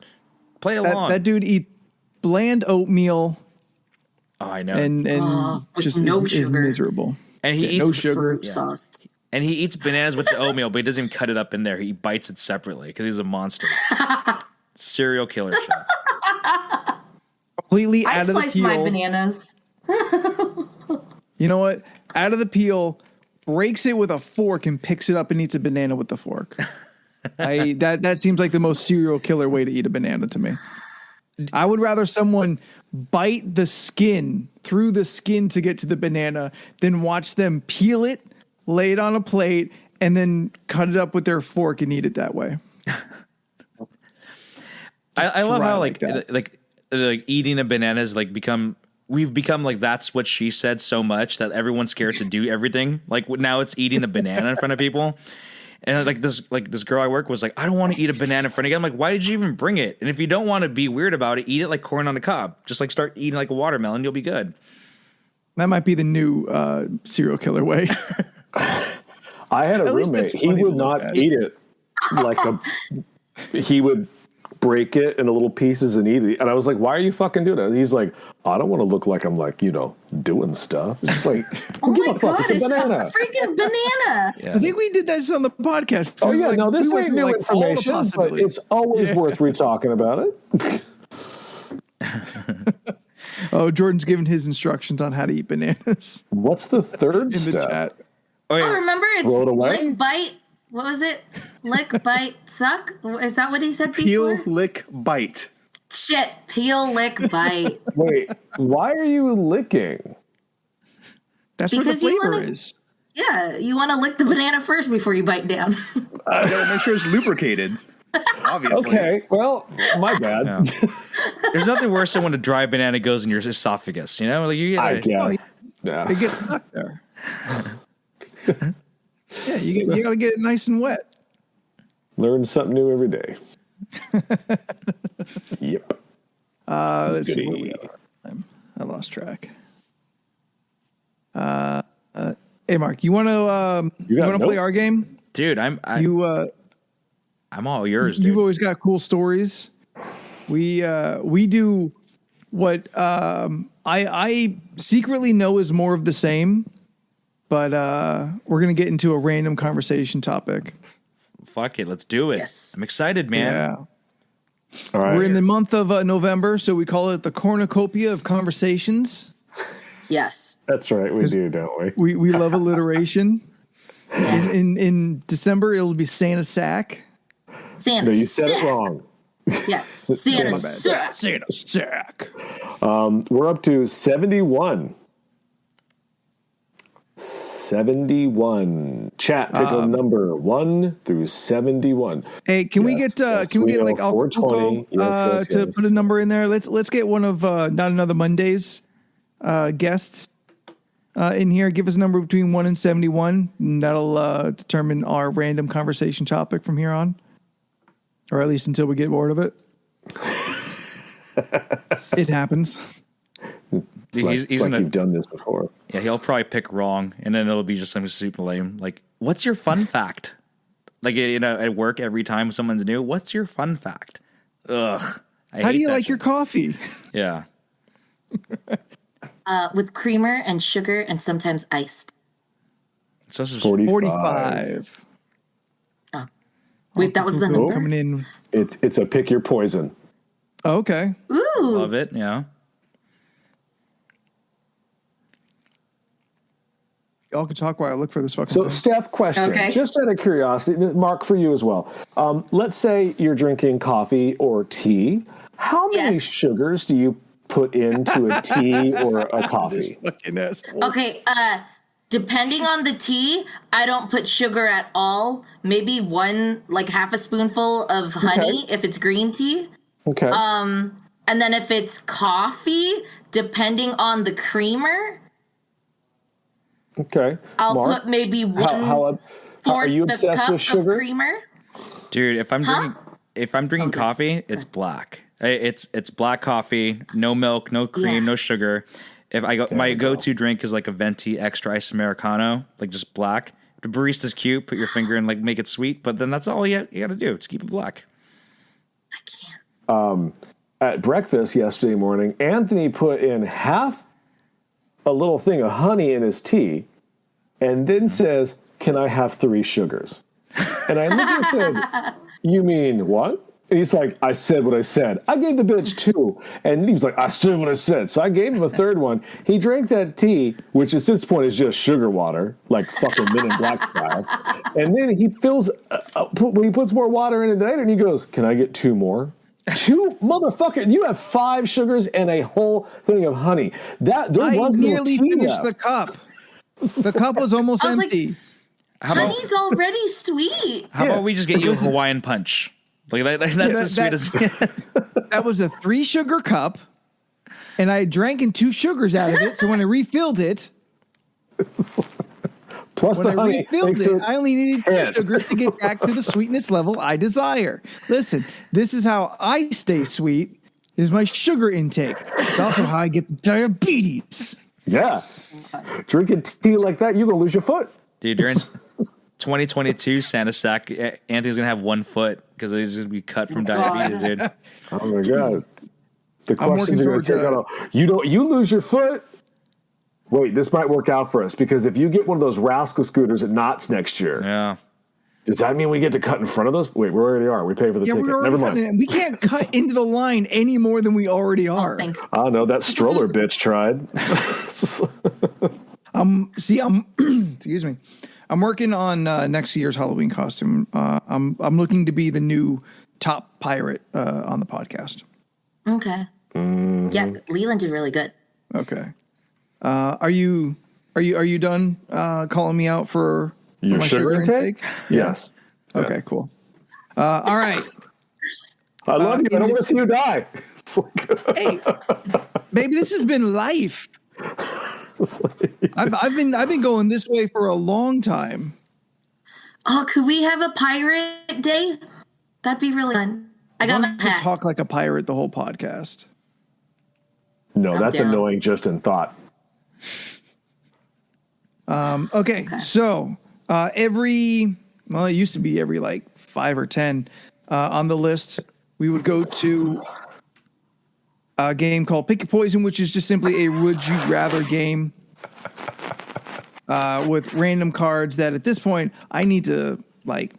play along. That dude eats bland oatmeal. Oh, I know. And with just no is sugar. miserable. And he no eats sugar. Fruit sauce. And he eats bananas with the oatmeal, but he doesn't even cut it up in there. He bites it separately because he's a monster. Serial killer shit. Completely I out of the slice peel. my bananas. You know what? Out of the peel, breaks it with a fork and picks it up and eats a banana with the fork. That seems like the most serial killer way to eat a banana to me. I would rather someone bite the skin through the skin to get to the banana than watch them peel it, lay it on a plate, and then cut it up with their fork and eat it that way. I love how like that. like eating a banana is like we've become like that's what she said so much that everyone's scared to do everything. Like now it's eating a banana in front of people. And this girl I work with was like, I don't want to eat a banana in front of you. I'm like, why did you even bring it? And if you don't want to be weird about it, eat it like corn on the cob. Just like start eating like a watermelon, you'll be good. That might be the new serial killer way. I had a At least roommate. it's He funny to would look not at. eat it he would break it into little pieces and eat it. And I was like, why are you fucking doing that? He's like, I don't want to look like I'm like, doing stuff. It's just like, Oh give my a fuck. god, It's a banana. freaking banana. Yeah. I think we did that just on the podcast. Oh yeah, no, this went ain't through, new all the information, but possibilities. it's always worth re-talking about it. Oh, Jordan's giving his instructions on how to eat bananas What's the third in the step? chat. Oh, yeah. Oh, remember Throw it it's away? lick, bite. What was it? Lick, bite, suck? Is that what he said Peel, before? lick, bite. Shit. Peel, lick, bite. Wait, why are you licking? That's where the Because you flavor wanna- is. Yeah, you want to lick the banana first before you bite down. Gotta make sure it's lubricated. Obviously. Okay, well, my bad. Yeah. There's nothing worse than when a dry banana goes in your esophagus. Like you I get guess. Yeah. It gets stuck there. Yeah, you got to get it nice and wet. Learn something new every day. Yep. Let's see where Goody. we are. I lost track. Hey, Mark, you want to play notes? our game? dude. I'm all yours, dude. You've always got cool stories. We do what I secretly know is more of the same, but we're gonna get into a random conversation topic. Fuck it, let's do it. Yes. I'm excited, man. Yeah, All right. we're in the month of November, so we call it the cornucopia of conversations. Yes. That's right. We do, don't we? We love alliteration. In December, it'll be Santa Sack. Santa No, you said sack. it wrong. Yes. Santa My bad. sack. Santa Sack. We're up to 71. 71. Chat, pick a number 1 through 71. Hey, can we Yes, get yes, can we we get know, like Al 420. Yes, to yes. put a number in there? Let's get one of Not Another Mondays guests in here. Give us a number between 1 and 71. And that'll determine our random conversation topic from here on, or at least until we get bored of it. It happens. It's like, He's gonna- you've done this before. Yeah, he'll probably pick wrong, and then it'll be just something super lame. Like, what's your fun fact? Like, at work, every time someone's new, what's your fun fact? Ugh. How do you like your coffee? Yeah. With creamer and sugar and sometimes iced. So this is 45. Oh. Wait, that was the number? Coming in. It's a pick your poison. Oh, okay. Ooh. love it. Yeah. Y'all can talk while I look for this fucking So, thing. Steph, question, Okay. just out of curiosity, Mark, for you as well. Let's say you're drinking coffee or tea. How many Yes. sugars do you put into a tea or a coffee? Fucking asshole. Okay, depending on the tea, I don't put sugar at all. Maybe half a spoonful of honey if it's green tea. Okay. And then if it's coffee, depending on the creamer, Okay. I'll Mark, put maybe how are you the obsessed cup with sugar? of creamer. Dude, if I'm drinking coffee, it's black. It's black coffee, no milk, no cream, Yeah. no sugar. If I go, my go-to drink is like a venti extra ice americano, like just black. The barista's cute. Put your finger in, like make it sweet, but then that's all you got to do. Just keep it black. I can't. At breakfast yesterday morning, Anthony put in half a little thing of honey in his tea and then says, "Can I have 3 sugars?" And I looked and said, "You mean what?" And he's like, "I said what I said. I gave the bitch 2." And he was like, "I said what I said." So I gave him a third one. He drank that tea, which at this point is just sugar water, like fucking Men in Black style. And then he fills, he puts more water in it later and he goes, "Can I get 2 more?" 2? Motherfucker, you have 5 sugars and a whole thing of honey. There I was no nearly tea finished left. the cup. The cup was almost I was like, empty. How about Honey's already sweet. how about we just get you a Hawaiian punch? Like that's as sweet as. That was a 3 sugar cup, and I drank in 2 sugars out of it. So when I refilled it, Plus when the I honey refilled makes it, I only needed 2 10. sugars to get back to the sweetness level I desire. Listen, this is how I stay sweet. Is my sugar intake. It's also how I get the diabetes. Yeah. Drinking tea like that, you're going to lose your foot. Dude, during 2022 Santa Sack, Anthony's gonna have 1 foot because he's gonna be cut from diabetes, dude. Oh my God. The I'm questions are going working to take towards, out. You lose your foot. Wait, this might work out for us because if you get one of those rascal scooters at Knott's next year, Yeah. does that mean we get to cut in front of those? Wait, we already are. We pay for the Yeah, ticket. we're already Never cutting mind. it. We can't cut into the line any more than we already are. Oh, thanks. I don't know. That stroller bitch tried. Excuse me. I'm working on next year's Halloween costume. I'm looking to be the new top pirate on the podcast. Okay. Yeah, Leland did really good. Okay. Are you done calling me out for Your my sugar intake? Yes. Okay, cool. All right. I love you. I don't want to see you die. It's like, Hey, baby, this has been life. it's like- I've been going this way for a long time. Oh, could we have a pirate day? That'd be really fun. I got my I hat. talk like a pirate the whole podcast. no, that's down. annoying just in thought. Okay, so it used to be every like 5 or 10 on the list, we would go to a game called Pick Your Poison, which is just simply a would you rather game with random cards that at this point I need to like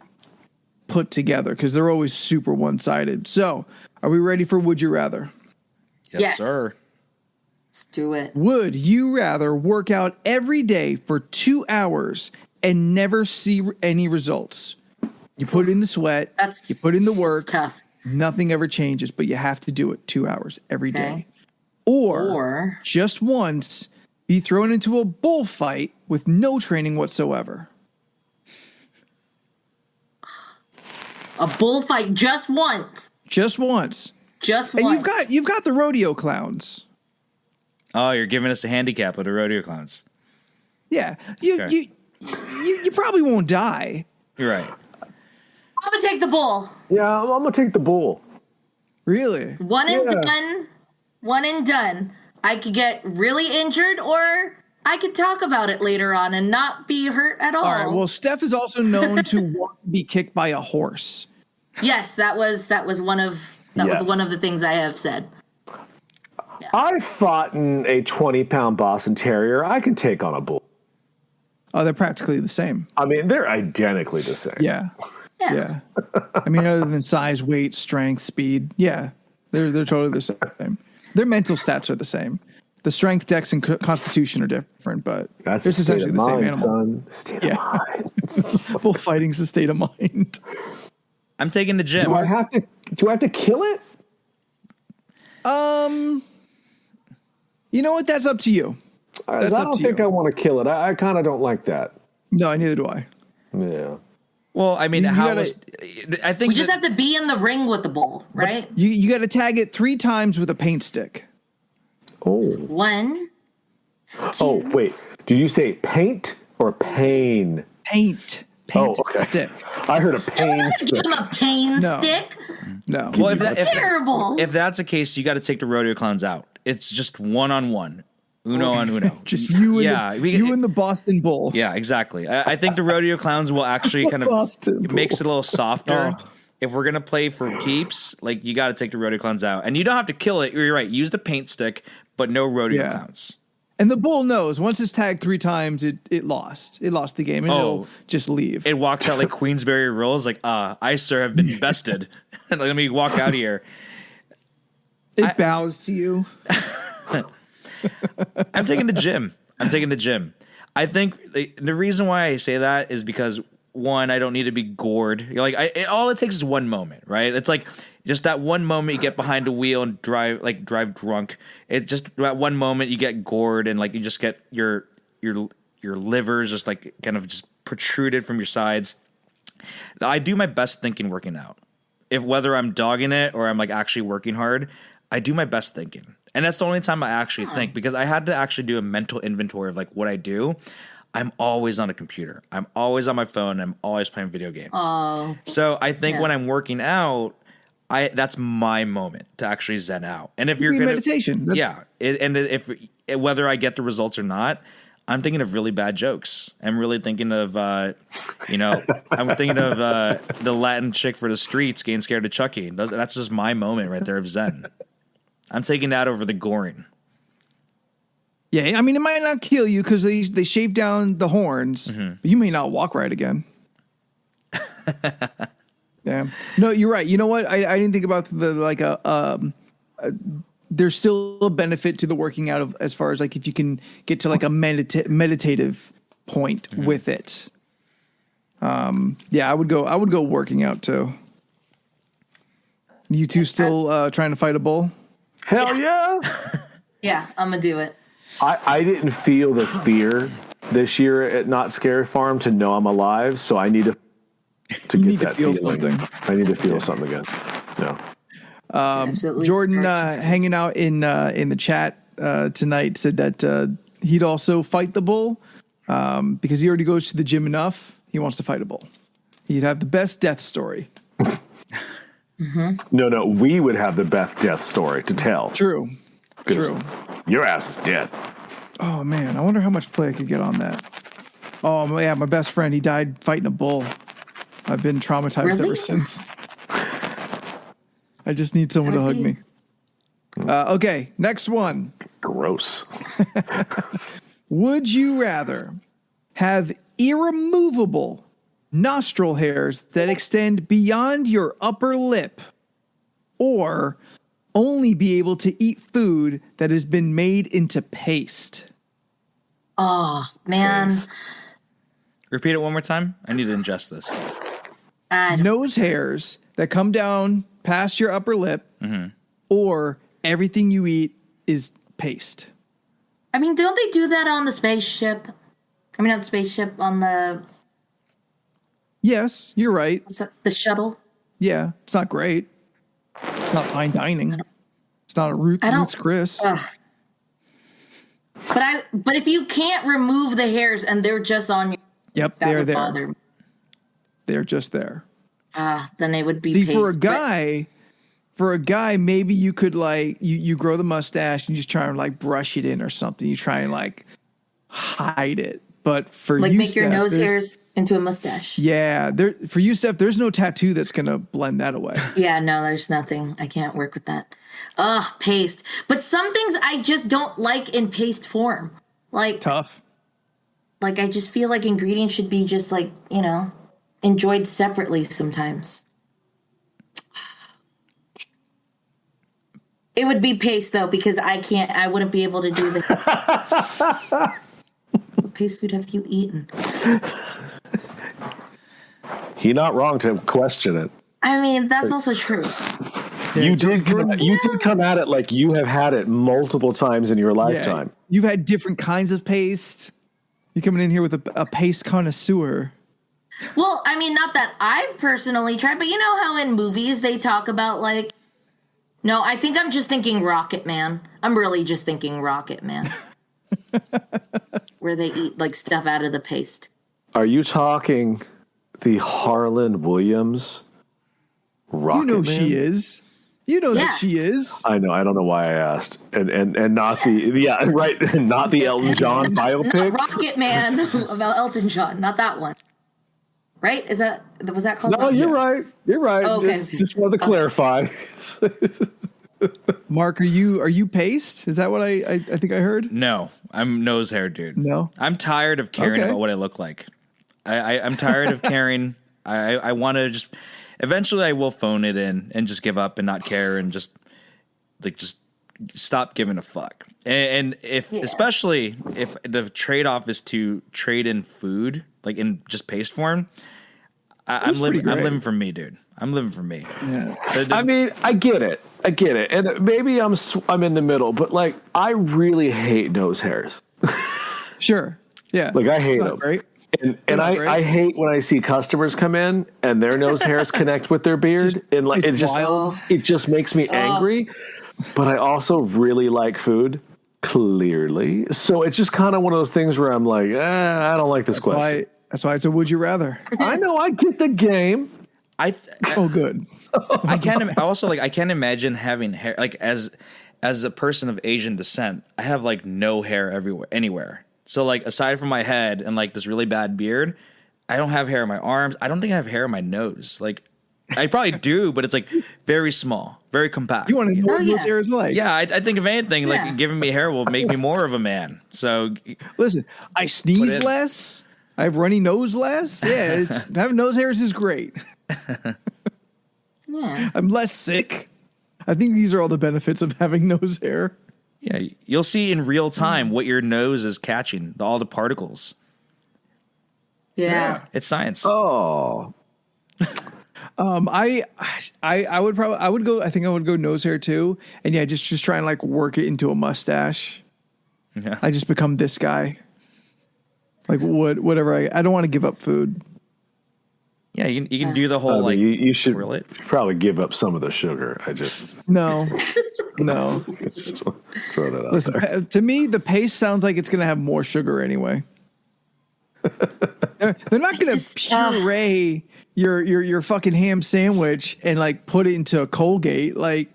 put together because they're always super one-sided. So are we ready for would you rather? Yes. sir. Let's do it. Would you rather work out every day for 2 hours and never see any results? You put in the sweat, you put in the work, It's tough. nothing ever changes, but you have to do it 2 hours every day. Okay. Or just once be thrown into a bullfight with no training whatsoever. A bullfight just once. Just once. Just And once. you've got the rodeo clowns. Oh, you're giving us a handicap with the rodeo clowns. Yeah. Okay. You probably won't die. You're right. I'm gonna take the bull. Yeah, I'm going to take the bull. Really? One and Yeah. done. One and done. I could get really injured, or I could talk about it later on and not be hurt at all. All right. Well, Steph is also known to want to be kicked by a horse. Yes, that was one of Yes. the things I have said. I fought in a 20-pound Boston Terrier. I can take on a bull. Oh, they're practically the same. I mean, they're identically the same. Yeah. I mean, other than size, weight, strength, speed, they're totally the same. Their mental stats are the same. The strength, dex, and constitution are different, but That's it's essentially the same animal. Son. State of mind. Bullfighting's a state of mind. I'm taking the gym. Do I have to kill it? You know what? That's up to you. I don't think I want to kill it. I kind of don't like that. No, neither do I. Yeah. Well, I mean, I think we just have to be in the ring with the bull, right? You got to tag it 3 times with a paint stick. Oh. 1, 2. Oh, wait. Did you say paint or pain? Paint okay. stick. I heard a pain stick. Give him a pain No. stick. No. Well, if Terrible. If that's the case, you got to take the rodeo clowns out. It's just 1-on-1, uno on uno. Just you and the Boston Bull. Yeah, exactly. I think the rodeo clowns will actually kind of it makes it a little softer. Oh. If we're gonna play for keeps, like you got to take the rodeo clowns out, and you don't have to kill it. You're right. Use the paint stick, but no rodeo clowns. And the bull knows once it's tagged 3 times, it lost. It lost the game, and it'll just leave. It walks out like Queensberry Rules, like I sir have been bested. Let me walk out of here. It bows to you. I'm taking the gym. I think the reason why I say that is because, one, I don't need to be gored. You're like, all it takes is one moment, right? It's like just that one moment you get behind the wheel and drive drunk. It just that one moment you get gored and like you just get your livers just like kind of just protruded from your sides. I do my best thinking working out. If whether I'm dogging it or I'm like actually working hard, I do my best thinking. And that's the only time I actually think, because I had to actually do a mental inventory of like what I do. I'm always on a computer. I'm always on my phone. I'm always playing video games. Oh. So I think when I'm working out, that's my moment to actually zen out. And if you're going to meditation, if whether I get the results or not, I'm thinking of really bad jokes. I'm really thinking of, I'm thinking of the Latin chick for the streets getting scared of Chucky. That's just my moment right there of zen. I'm taking that over the goring. Yeah, I mean, it might not kill you because they shave down the horns, but you may not walk right again. Yeah. No, you're right. You know what? I didn't think about there's still a benefit to the working out of as far as like if you can get to like a meditative point with it. I would go working out too. You two still trying to fight a bull? Hell yeah. Yeah, I'm going to do it. I didn't feel the fear this year at Not Scary Farm to know I'm alive, so I need to get that feel feeling. something. I need to feel something again. No. Jordan hanging out in the chat tonight said that he'd also fight the bull because he already goes to the gym enough. He wants to fight a bull. He'd have the best death story. No, we would have the best death story to tell. True. Your ass is dead. Oh man, I wonder how much play I could get on that. Oh yeah, my best friend, he died fighting a bull. I've been traumatized ever since. I just need someone to hug me. Okay, next one. Gross. Would you rather have irremovable nostril hairs that extend beyond your upper lip, or only be able to eat food that has been made into paste? Oh, man. Repeat it one more time. I need to ingest this. Nose hairs that come down past your upper lip, or everything you eat is paste. I mean, don't they do that on the spaceship? I mean, not the spaceship, on the... Yes, you're right. What's that, the shuttle? Yeah, it's not great. It's not fine dining. It's not a Ruth's Chris. But if you can't remove the hairs and they're just on your... Yep, they're there. They're just there. Then they would be See, paste, for a guy, maybe you could like, you grow the mustache and you just try and like brush it in or something. You try and like hide it. But for Like you, make your Steph, nose hairs into a mustache. Yeah, for you, Steph, there's no tattoo that's gonna blend that away. Yeah, no, there's nothing. I can't work with that. Ugh, paste. But some things I just don't like in paste form. Like Tough. Like I just feel like ingredients should be just like, enjoyed separately sometimes. It would be paste though, because I wouldn't be able to do the What paste food have you eaten? He not wrong to question it. I mean, that's also true. You did come at it like you have had it multiple times in your lifetime. Yeah, you've had different kinds of paste. You're coming in here with a paste connoisseur. Well, I mean, not that I've personally tried, but you know how in movies they talk about like, no, I think I'm just thinking Rocket Man. I'm really just thinking Rocket Man. Where they eat like stuff out of the paste. Are you talking the Harlan Williams Rocket You know Man? she is. You know that she is. I know. I don't know why I asked, and not not the Elton John biopic. Not Rocket Man about Elton John, not that one. Right? Was that called? No, you're right. You're right. Oh, okay. Just wanted to clarify. Mark, are you paste? Is that what I think I heard? No, I'm nose hair, dude. No, I'm tired of caring about what I look like. I'm tired of caring. I want to just. Eventually, I will phone it in and just give up and not care and just stop giving a fuck. And especially if the trade off is to trade in food, like in just paste form, I'm living for me, dude. I'm living for me. Yeah. I mean, I get it, and maybe I'm in the middle, but like I really hate nose hairs. Sure. Yeah. Like I hate them. Right. And I hate when I see customers come in and their nose hairs connect with their beard, and like it just makes me angry. But I also really like food, clearly. So it's just kind of one of those things where I'm like, I don't like this question. That's why it's a would you rather. I know, I get the game. Oh, good. I can't imagine having hair like as a person of Asian descent. I have like no hair anywhere. So like aside from my head and like this really bad beard, I don't have hair in my arms. I don't think I have hair in my nose. Like I probably do, but it's like very small, very compact. You want to know what those hairs like? Yeah, I think if anything, like giving me hair will make me more of a man. So listen, I sneeze less. I have runny nose less. Yeah, having nose hairs is great. Yeah, I'm less sick. I think these are all the benefits of having nose hair. Yeah, you'll see in real time what your nose is catching, all the particles. yeah. It's science. Oh, I would go. I think I would go nose hair too, and yeah, just try and like work it into a mustache. Yeah. I just become this guy. Like whatever. I don't want to give up food. Yeah, you can do the whole you should grill it. probably give up some of the sugar. No. Let's just throw that out Listen, there. to me, the paste sounds like it's going to have more sugar anyway. They're not going to puree your fucking ham sandwich and like put it into a Colgate. Like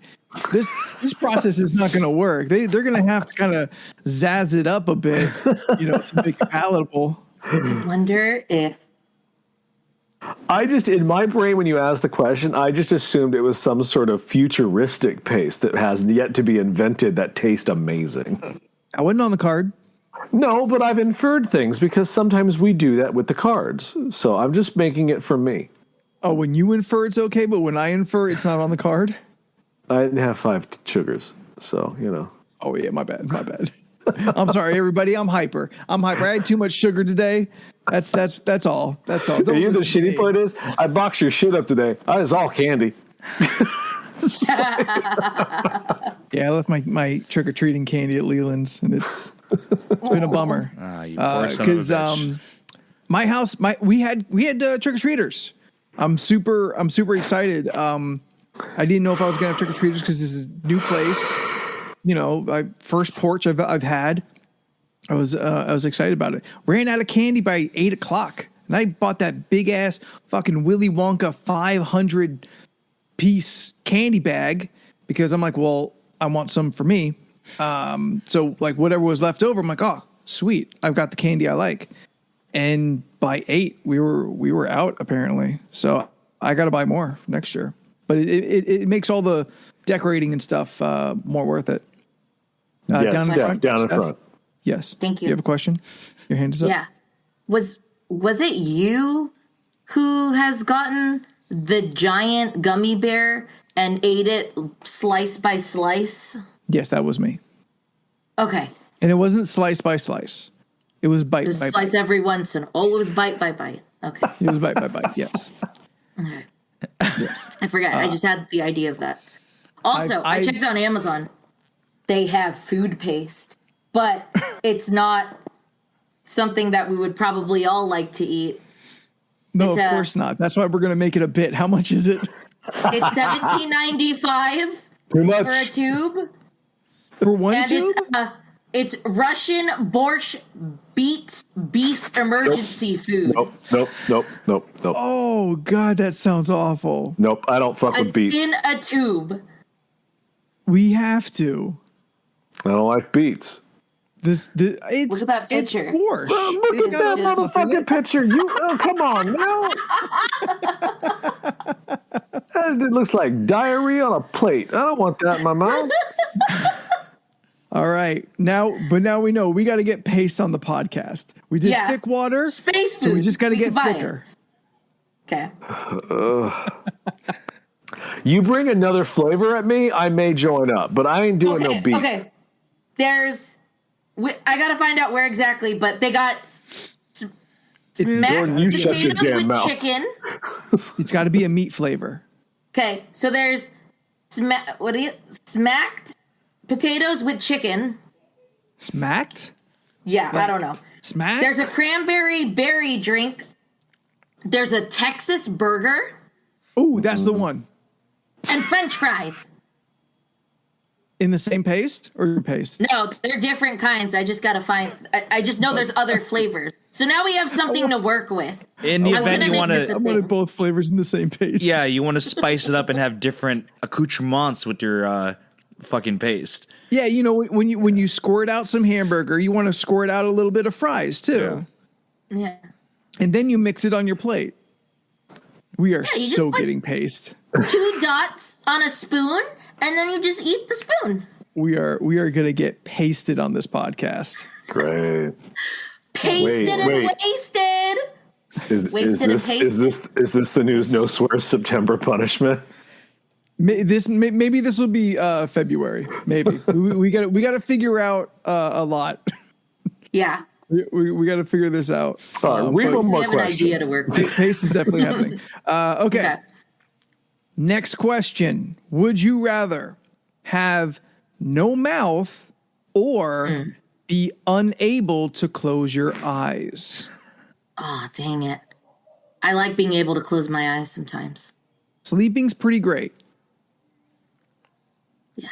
this process is not going to work. They're going to have to kind of zazz it up a bit, to make it palatable. I wonder if. I just, in my brain, when you asked the question, I just assumed it was some sort of futuristic paste that has yet to be invented that tastes amazing. I wasn't on the card. No, but I've inferred things because sometimes we do that with the cards. So I'm just making it for me. Oh, when you infer it's okay, but when I infer it's not on the card? I didn't have 5 sugars, so, Oh, yeah, my bad. I'm sorry, everybody. I'm hyper. I had too much sugar today. That's all. That's all. The shitty part is, I boxed your shit up today. It's all candy. Yeah, I left my trick-or-treating candy at Leland's, and it's been a bummer. You poor son of a bitch. My house, we had trick-or-treaters. I'm super excited. I didn't know if I was gonna have trick-or-treaters because this is a new place. My first porch I've had. I was excited about it. Ran out of candy by 8:00, and I bought that big ass fucking Willy Wonka 500 piece candy bag because I'm like, well, I want some for me. So like whatever was left over, I'm like, oh, sweet, I've got the candy I like. and by 8 we were out apparently. So I got to buy more next year. But it makes all the decorating and stuff more worth it. Yes, down in front. down in Steph? front. Yes. Thank you. You have a question? Your hand is up. Yeah. Was it you who has gotten the giant gummy bear and ate it slice by slice? Yes, that was me. Okay. And it wasn't slice by slice. It was bite Just by slice bite. every once in. Oh, it was bite by bite. Okay. It was bite by bite. Yes. Okay. Yes. I forgot. I just had the idea of that. Also, I checked on Amazon. They have food paste, but it's not something that we would probably all like to eat. No, It's of course not. That's why we're going to make it a bit. How much is it? It's $17.95 Too much. for a tube, For one and tube? it's Russian borscht beef emergency food. Nope. Oh, God, that sounds awful. Nope. I don't fuck with It's beets. in a tube. We have to. I don't like beets. It's, Look at that picture. It's borscht. Look It's at that got stuff in motherfucking it. picture. Come on now. It looks like diarrhea on a plate. I don't want that in my mouth. All right. Now we know we got to get paste on the podcast. We did thick water. Space food. So we just got to We get can buy thicker. it. Okay. You bring another flavor at me, I may join up, but I ain't doing no beet. Okay. I got to find out where exactly, but they got smacked Jordan, you shut your potatoes damn with mouth. chicken. It's got to be a meat flavor. Okay, so there's smacked potatoes with chicken. Smacked? Yeah, I don't know. Smacked? There's a cranberry berry drink. There's a Texas burger Oh, that's the one. and French fries. In the same paste or paste? No, they're different kinds. I just gotta find. I just know there's other flavors. So now we have something to work with. In the I'm event gonna you make want this to, a I wanted thing. both flavors in the same paste. yeah, you want to spice it up and have different accoutrements with your fucking paste. Yeah, you know, when you squirt out some hamburger, you want to squirt out a little bit of fries too. Yeah. And then you mix it on your plate. We are you just so put- getting paste. 2 dots on a spoon, and then you just eat the spoon. We are going to get pasted on this podcast. Great. Pasted and wait. wasted. Is Wasted and this pasted. is this the news no swear September punishment? Maybe this will be February. Maybe we got to figure out a lot. Yeah. We got to figure this out. All right, read but one We more have an question. idea to work with. paste is definitely happening. Okay. Next question. Would you rather have no mouth or be unable to close your eyes? Oh, dang it. I like being able to close my eyes sometimes. Sleeping's pretty great. Yeah.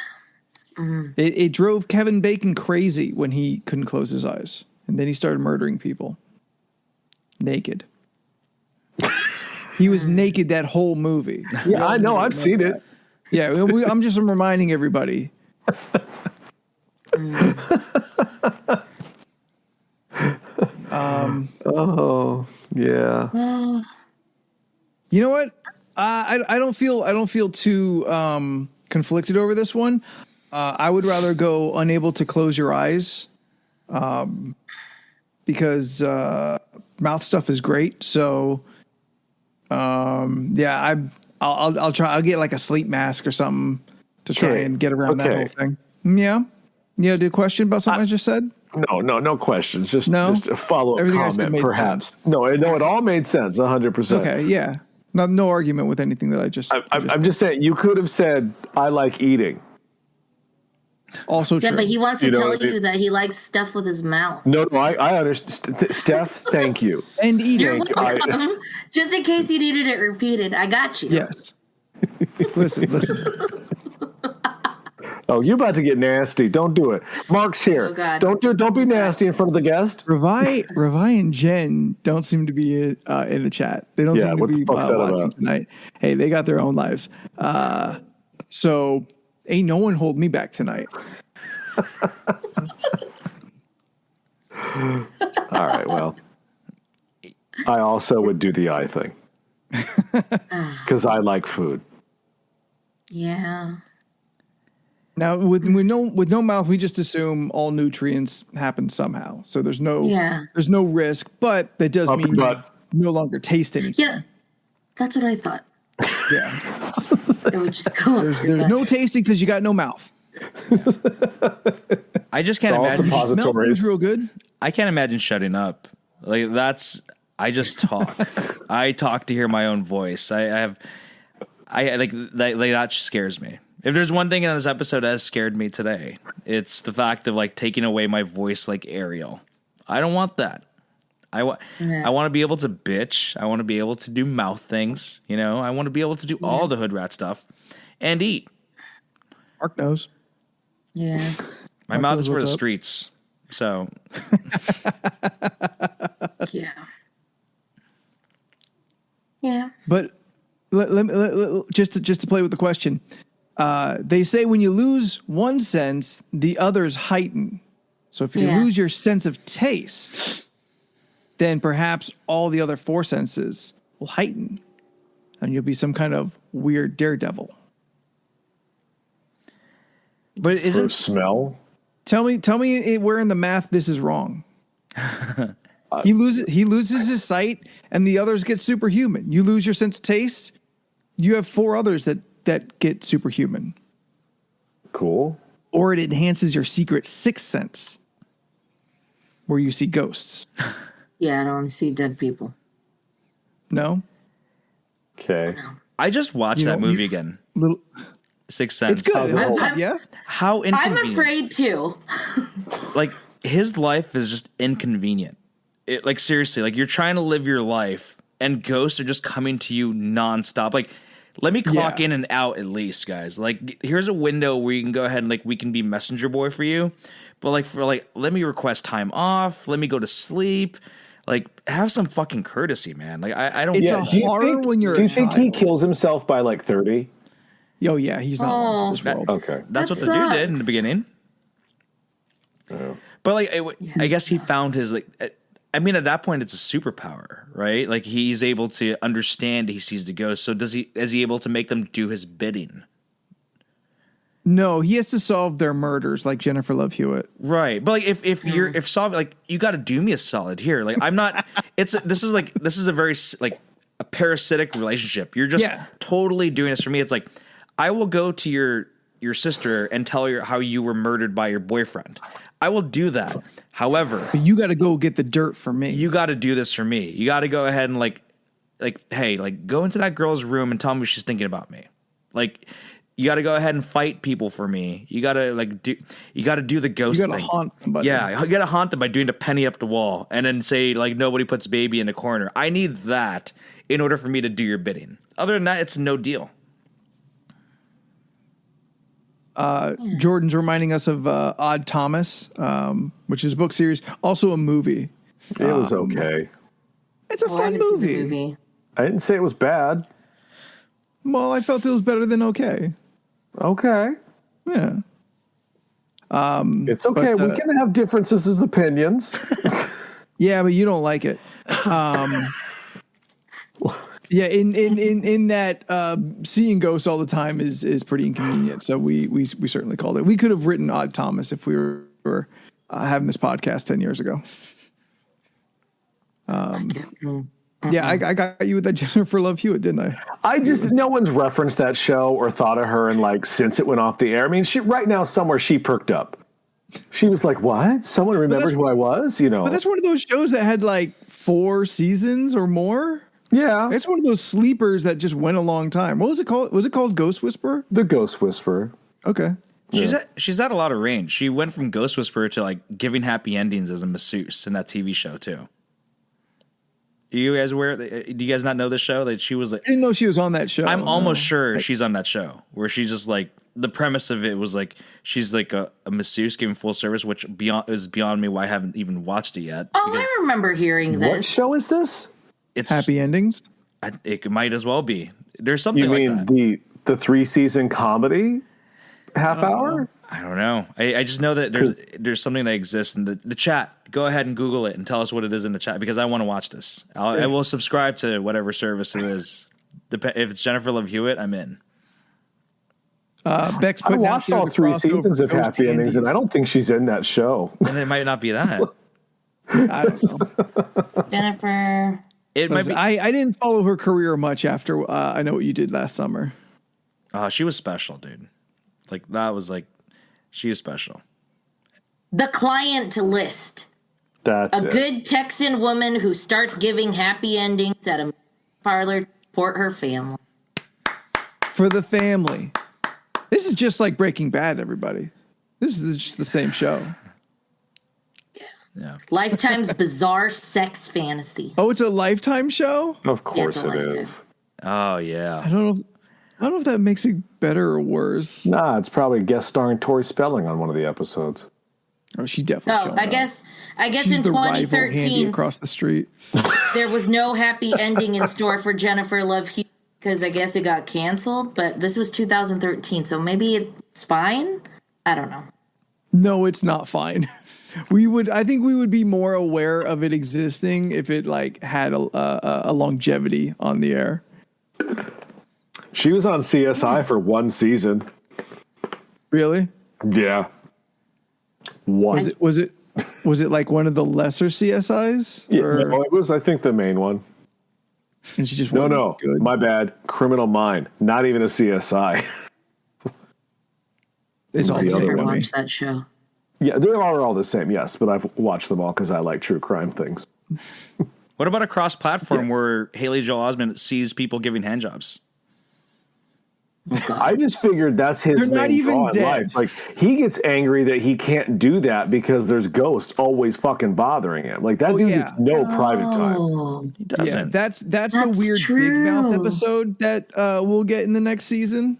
It drove Kevin Bacon crazy when he couldn't close his eyes. And then he started murdering people. Naked. He was naked that whole movie. Yeah, I know. I've seen it. Yeah, I'm just reminding everybody. Oh, yeah. You know what? I don't feel too conflicted over this one. I would rather go unable to close your eyes, because mouth stuff is great. So, yeah, I'll try. I'll get like a sleep mask or something to try Okay. and get around that Okay. whole thing. Yeah. You had a question about something I just said? No questions. Just No? just a follow-up Everything I said comment, made perhaps. No, it all made sense, 100%. Okay. Yeah. No argument with anything that I just. I'm just saying, you could have said, I like eating. Also true. Yeah, but he wants to You know, tell it- you that he likes stuff with his mouth. No, I understand. Steph, thank you. and eating. You're Thank you. welcome. Just in case you needed it repeated, I got you. Yes. Listen. Oh, you're about to get nasty. Don't do it. Mark's here. Oh, God. Don't do it. Don't be nasty in front of the guest. Ravi and Jen don't seem to be in the chat. They don't Yeah, seem to what the be fuck's that watching about? tonight. Hey, they got their own lives. So ain't no one hold me back tonight. All right, well. I also would do the eye thing because I like food. Yeah. Now, with no mouth, we just assume all nutrients happen somehow. So there's no risk, but that does mean you no longer taste anything. Yeah, that's what I thought. Yeah. It would just go up. There's no tasting because you got no mouth. I just can't imagine. Smell things real good. I can't imagine shutting up. Like I just talk. I talk to hear my own voice. That scares me. If there's one thing in this episode that has scared me today, it's the fact of like taking away my voice like Ariel. I don't want that. I want to be able to bitch. I want to be able to do mouth things. You know, I want to be able to do all the hood rat stuff and eat. Mark knows. Yeah. My mouth is for the streets. So. Yeah. Yeah. But just to play with the question, they say when you lose one sense, the others heighten. So if you lose your sense of taste, then perhaps all the other four senses will heighten, and you'll be some kind of weird daredevil. But isn't smell? Tell me where in the math this is wrong. He loses his sight, and the others get superhuman. You lose your sense of taste, you have four others that get superhuman. Cool. Or it enhances your secret sixth sense, where you see ghosts. Yeah, I don't want to see dead people. No? Okay. I just watched that movie again. Sixth Sense. It's good. Yeah. How inconvenient. I'm afraid to. Like, his life is just inconvenient. Like, seriously, like, you're trying to live your life, and ghosts are just coming to you nonstop. Like, let me clock in and out at least, guys. Like, here's a window where you can go ahead and, like, we can be messenger boy for you. But, like, let me request time off. Let me go to sleep. Like, have some fucking courtesy, man. Like, I don't. It's a horror when you're. Do you think he kills himself by like 30? Oh yeah, he's not long this world. Okay, that's what the dude did in the beginning. Oh. But like, I guess he found his like. I mean, at that point, it's a superpower, right? Like, he's able to understand. He sees the ghost. So is he able to make them do his bidding? No, he has to solve their murders, like Jennifer Love Hewitt. Right, but like if solve, like, you got to do me a solid here. Like, I'm not. This is a very like a parasitic relationship. You're just totally doing this for me. It's like, I will go to your sister and tell her how you were murdered by your boyfriend. I will do that. However, but you got to go get the dirt for me. You got to do this for me. You got to go ahead and like, hey, like, go into that girl's room and tell me she's thinking about me. Like, you got to go ahead and fight people for me. You got to do the ghost thing. You got to haunt somebody. Yeah, you got to haunt them by doing a penny up the wall and then say, like, nobody puts baby in the corner. I need that in order for me to do your bidding. Other than that, it's no deal. Jordan's reminding us of Odd Thomas, which is a book series, also a movie. It was okay. It's a fun movie. I didn't say it was bad. Well, I felt it was better than okay. Okay. Yeah. It's okay. We can have differences as opinions. Yeah, but you don't like it. Yeah, in that seeing ghosts all the time is pretty inconvenient. So we certainly called it. We could have written Odd Thomas if we were having this podcast 10 years ago. Yeah, I got you with that Jennifer Love Hewitt, didn't I? No one's referenced that show or thought of her and like since it went off the air. I mean, right now somewhere she perked up. She was like, "What? Someone remembered who I was?" You know. But that's one of those shows that had like 4 seasons or more. Yeah, it's one of those sleepers that just went a long time. What was it called? Was it called Ghost Whisperer? The Ghost Whisperer. Okay. She's had a lot of range. She went from Ghost Whisperer to like giving happy endings as a masseuse in that TV show too. Are you guys aware? Do you guys not know this show? That she was like, I didn't know she was on that show. I'm almost sure she's on that show where she's just like, the premise of it was like she's like a masseuse giving full service, which is beyond me why I haven't even watched it yet. Oh, I remember hearing this. What show is this? It's Happy Endings. It might as well be. There's something you like mean that. The 3-season comedy? half hour? I don't know. I just know that there's something that exists in the chat. Go ahead and Google it and tell us what it is in the chat because I want to watch this. I will subscribe to whatever service it is. If it's Jennifer Love Hewitt, I'm in. Beck's I putting out watched there all the 3 crossover seasons of Ghost Happy Endings, and I don't think she's in that show. And it might not be that. I don't know. Jennifer. It might be. I didn't follow her career much after I Know What You Did Last Summer. Oh, she was special, dude. Like that was like, she is special. The client list. That's A good Texan woman who starts giving happy endings at a parlor to support her family. For the family. This is just like Breaking Bad, everybody. This is just the same show. Yeah. Lifetime's bizarre sex fantasy. Oh, it's a Lifetime show? Of course Yeah, it's a it Lifetime. is. Oh yeah. I don't know if that makes it better or worse. Nah, it's probably guest starring Tori Spelling on one of the episodes. Oh, she definitely. Oh, showed I up. guess She's in the rival Handy 2013 across the street. there was no happy ending in store for Jennifer Love Hewitt because I guess it got canceled. But this was 2013, so maybe it's fine. I don't know. No, it's not fine. I think we would be more aware of it existing if it like had a longevity on the air. She was on CSI for 1 season. Really? Yeah. One. Was it like one of the lesser CSIs? Yeah, Or, no, it was, I think, the main one. and she just No, wasn't good? my bad. Criminal Mind. Not even a CSI. It's all I've the same never to me. watched that show. Yeah, they are all the same, yes, but I've watched them all because I like true crime things. What about a cross-platform where Haley Joel Osment sees people giving handjobs? Oh, God. I just figured that's his They're not main even draw in dead. life. Like, he gets angry that he can't do that because there's ghosts always fucking bothering him. Like, that dude yeah. gets no private time. Oh, He Yeah, doesn't. that's the That's weird Big Mouth true. episode that we'll get in the next season.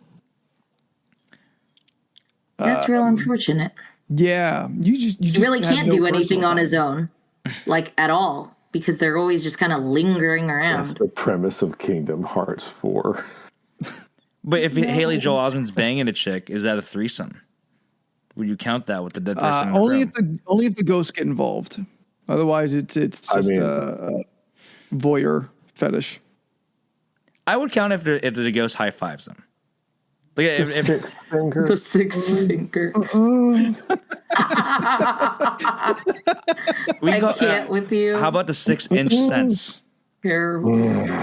that's real unfortunate. Yeah, you just He really have can't no do anything personal on time. his own, like at all, because they're always just kind of lingering That's around. the premise of Kingdom Hearts 4. But if Haley Joel Osment's banging a chick, is that a threesome? Would you count that with the dead person in the Only room? if the ghosts get involved. Otherwise, it's just a voyeur fetish. I would count if the ghost high fives them. Like if, Six finger. The six finger. we I go- can't with you. How about the 6-inch sense? Terrible.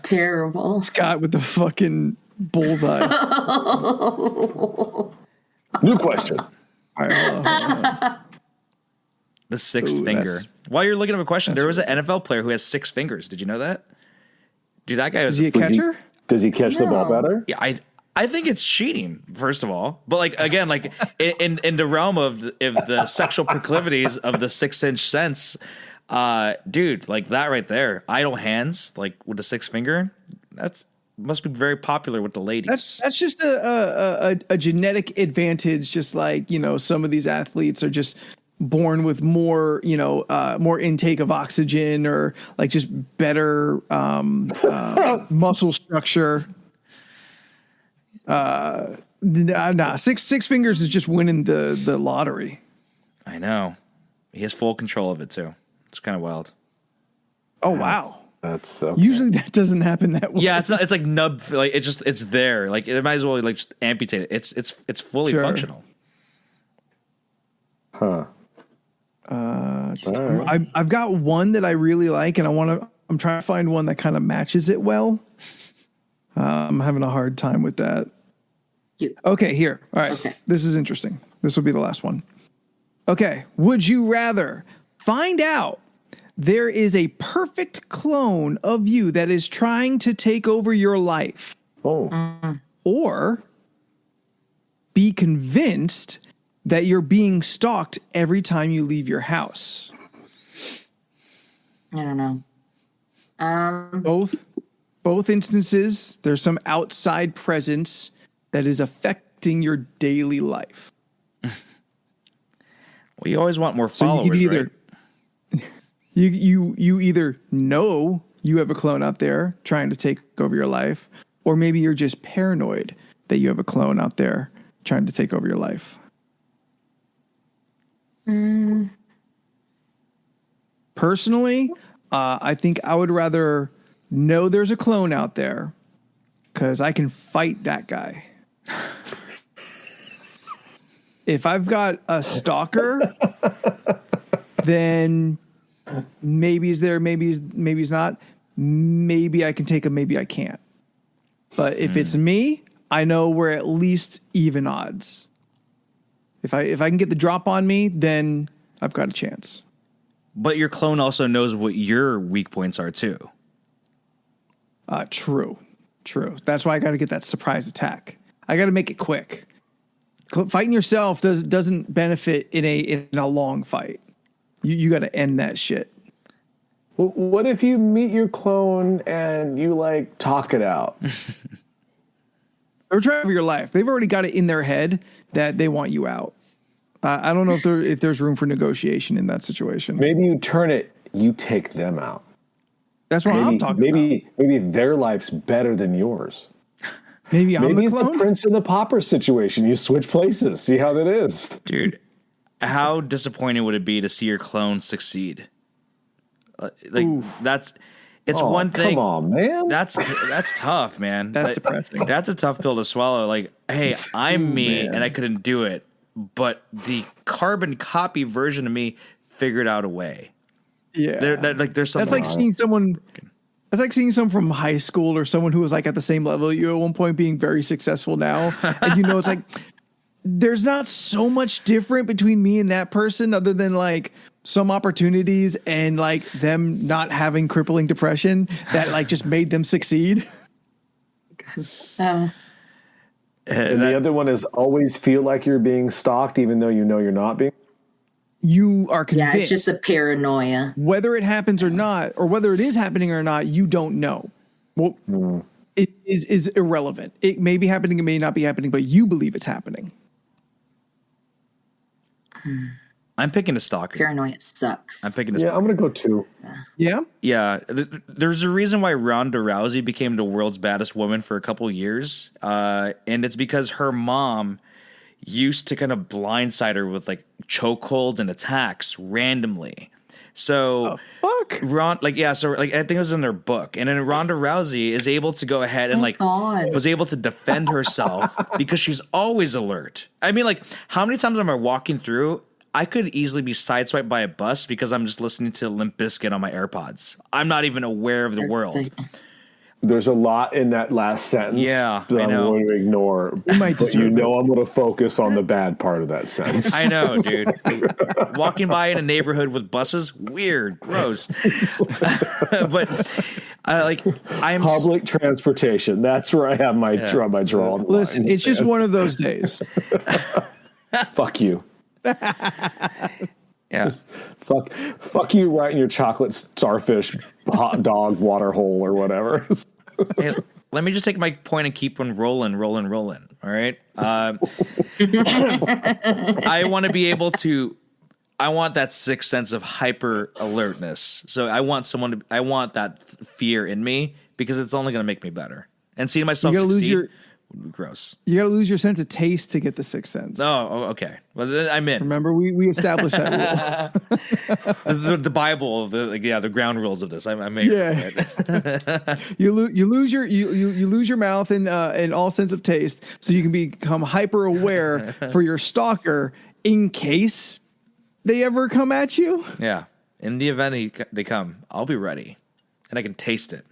Terrible. Scott with the fucking bullseye. New question. All right, hold on. The sixth Ooh, finger. that's- While you're looking up a question, there was an NFL player who has 6 fingers. Did you know that? Dude, that guy was. Is he a catcher? Does he catch the ball No. better? Yeah, I think it's cheating. First of all, but like again, like in the realm of the sexual proclivities of the 6-inch sense, dude, like that right there, idle hands, like with the 6 finger, that's must be very popular with the ladies. That's just a genetic advantage. Just like, some of these athletes are just born with more, more intake of oxygen or like just better muscle structure. Six fingers is just winning the lottery. I know. He has full control of it too. It's kind of wild. Oh wow! That's okay. Usually that doesn't happen that way. Yeah, it's not. It's like nub. Like it's there. Like it might as well like just amputate it. It's fully Sure. functional. Huh. I've got one that I really like, and I'm trying to find one that kind of matches it well. I'm having a hard time with that. Okay, here. All right. Okay. This is interesting. This will be the last one. Okay. Would you rather find out there is a perfect clone of you that is trying to take over your life, Oh. or be convinced that you're being stalked every time you leave your house? I don't know. Both instances, there's some outside presence that is affecting your daily life. Well, you always want more So followers, you could either right? you either know you have a clone out there trying to take over your life, or maybe you're just paranoid that you have a clone out there trying to take over your life? Personally, I think I would rather know there's a clone out there because I can fight that guy. If I've got a stalker, then maybe he's there, maybe he's not. Maybe I can take him, maybe I can't. But if it's me, I know we're at least even odds. If I can get the drop on me, then I've got a chance. But your clone also knows what your weak points are too. True. That's why I got to get that surprise attack. I got to make it quick. Fighting yourself doesn't benefit in a long fight. You got to end that shit. Well, what if you meet your clone and you like talk it out? They're trying for your life. They've already got it in their head that they want you out. I don't know if there's room for negotiation in that situation. Maybe you turn it. You take them out. That's what I'm talking about. Maybe their life's better than yours. Maybe I'm the it's clone. a Prince and the Pauper situation. You switch places. See how that is. Dude, how disappointing would it be to see your clone succeed? It's one thing. Come on, man. That's tough, man. That's depressing. That's a tough pill to swallow. Like, hey, I'm me and I couldn't do it, but the carbon copy version of me figured out a way. Yeah. There's something. That's like seeing someone. That's like seeing someone from high school or someone who was like at the same level you at one point being very successful now, and it's like there's not so much different between me and that person other than like some opportunities and like them not having crippling depression that like just made them succeed. And the other one is always feel like you're being stalked, even though you know you're not being. You are convinced. Yeah, it's just a paranoia. Whether it happens or not, or whether it is happening or not, you don't know. Well, it is irrelevant. It may be happening, it may not be happening, but you believe it's happening. I'm picking a stalker. Paranoia sucks. I'm picking a stalker. I'm going to go 2. Yeah? Yeah. There's a reason why Ronda Rousey became the world's baddest woman for a couple years. And it's because her mom used to kind of blindside her with like chokeholds and attacks randomly. So fuck? I think it was in their book. And then Ronda Rousey is able to go ahead and was able to defend herself because she's always alert. I mean, like, how many times am I walking through? I could easily be sideswiped by a bus because I'm just listening to Limp Bizkit on my AirPods. I'm not even aware of the world. There's a lot in that last sentence that I'm going to ignore. I'm going to focus on the bad part of that sentence. I know, dude. Walking by in a neighborhood with buses, weird, gross. But I'm public transportation. That's where I have my draw. Listen, it's just one of those days. Fuck you. Yeah. Fuck you right in your chocolate starfish hot dog water hole or whatever. Hey, let me just take my point and keep on rolling. All right. I want to be able to. I want that sixth sense of hyper alertness. So I want that fear in me because it's only going to make me better. And seeing myself succeed would be gross. You got to lose your sense of taste to get the sixth sense. Oh, okay. Well, then I'm in. Remember, we established that rule. the Bible of the ground rules of this. I'm in. Yeah. you lose your mouth and all sense of taste, so you can become hyper aware for your stalker in case they ever come at you. Yeah. In the event they come, I'll be ready, and I can taste it.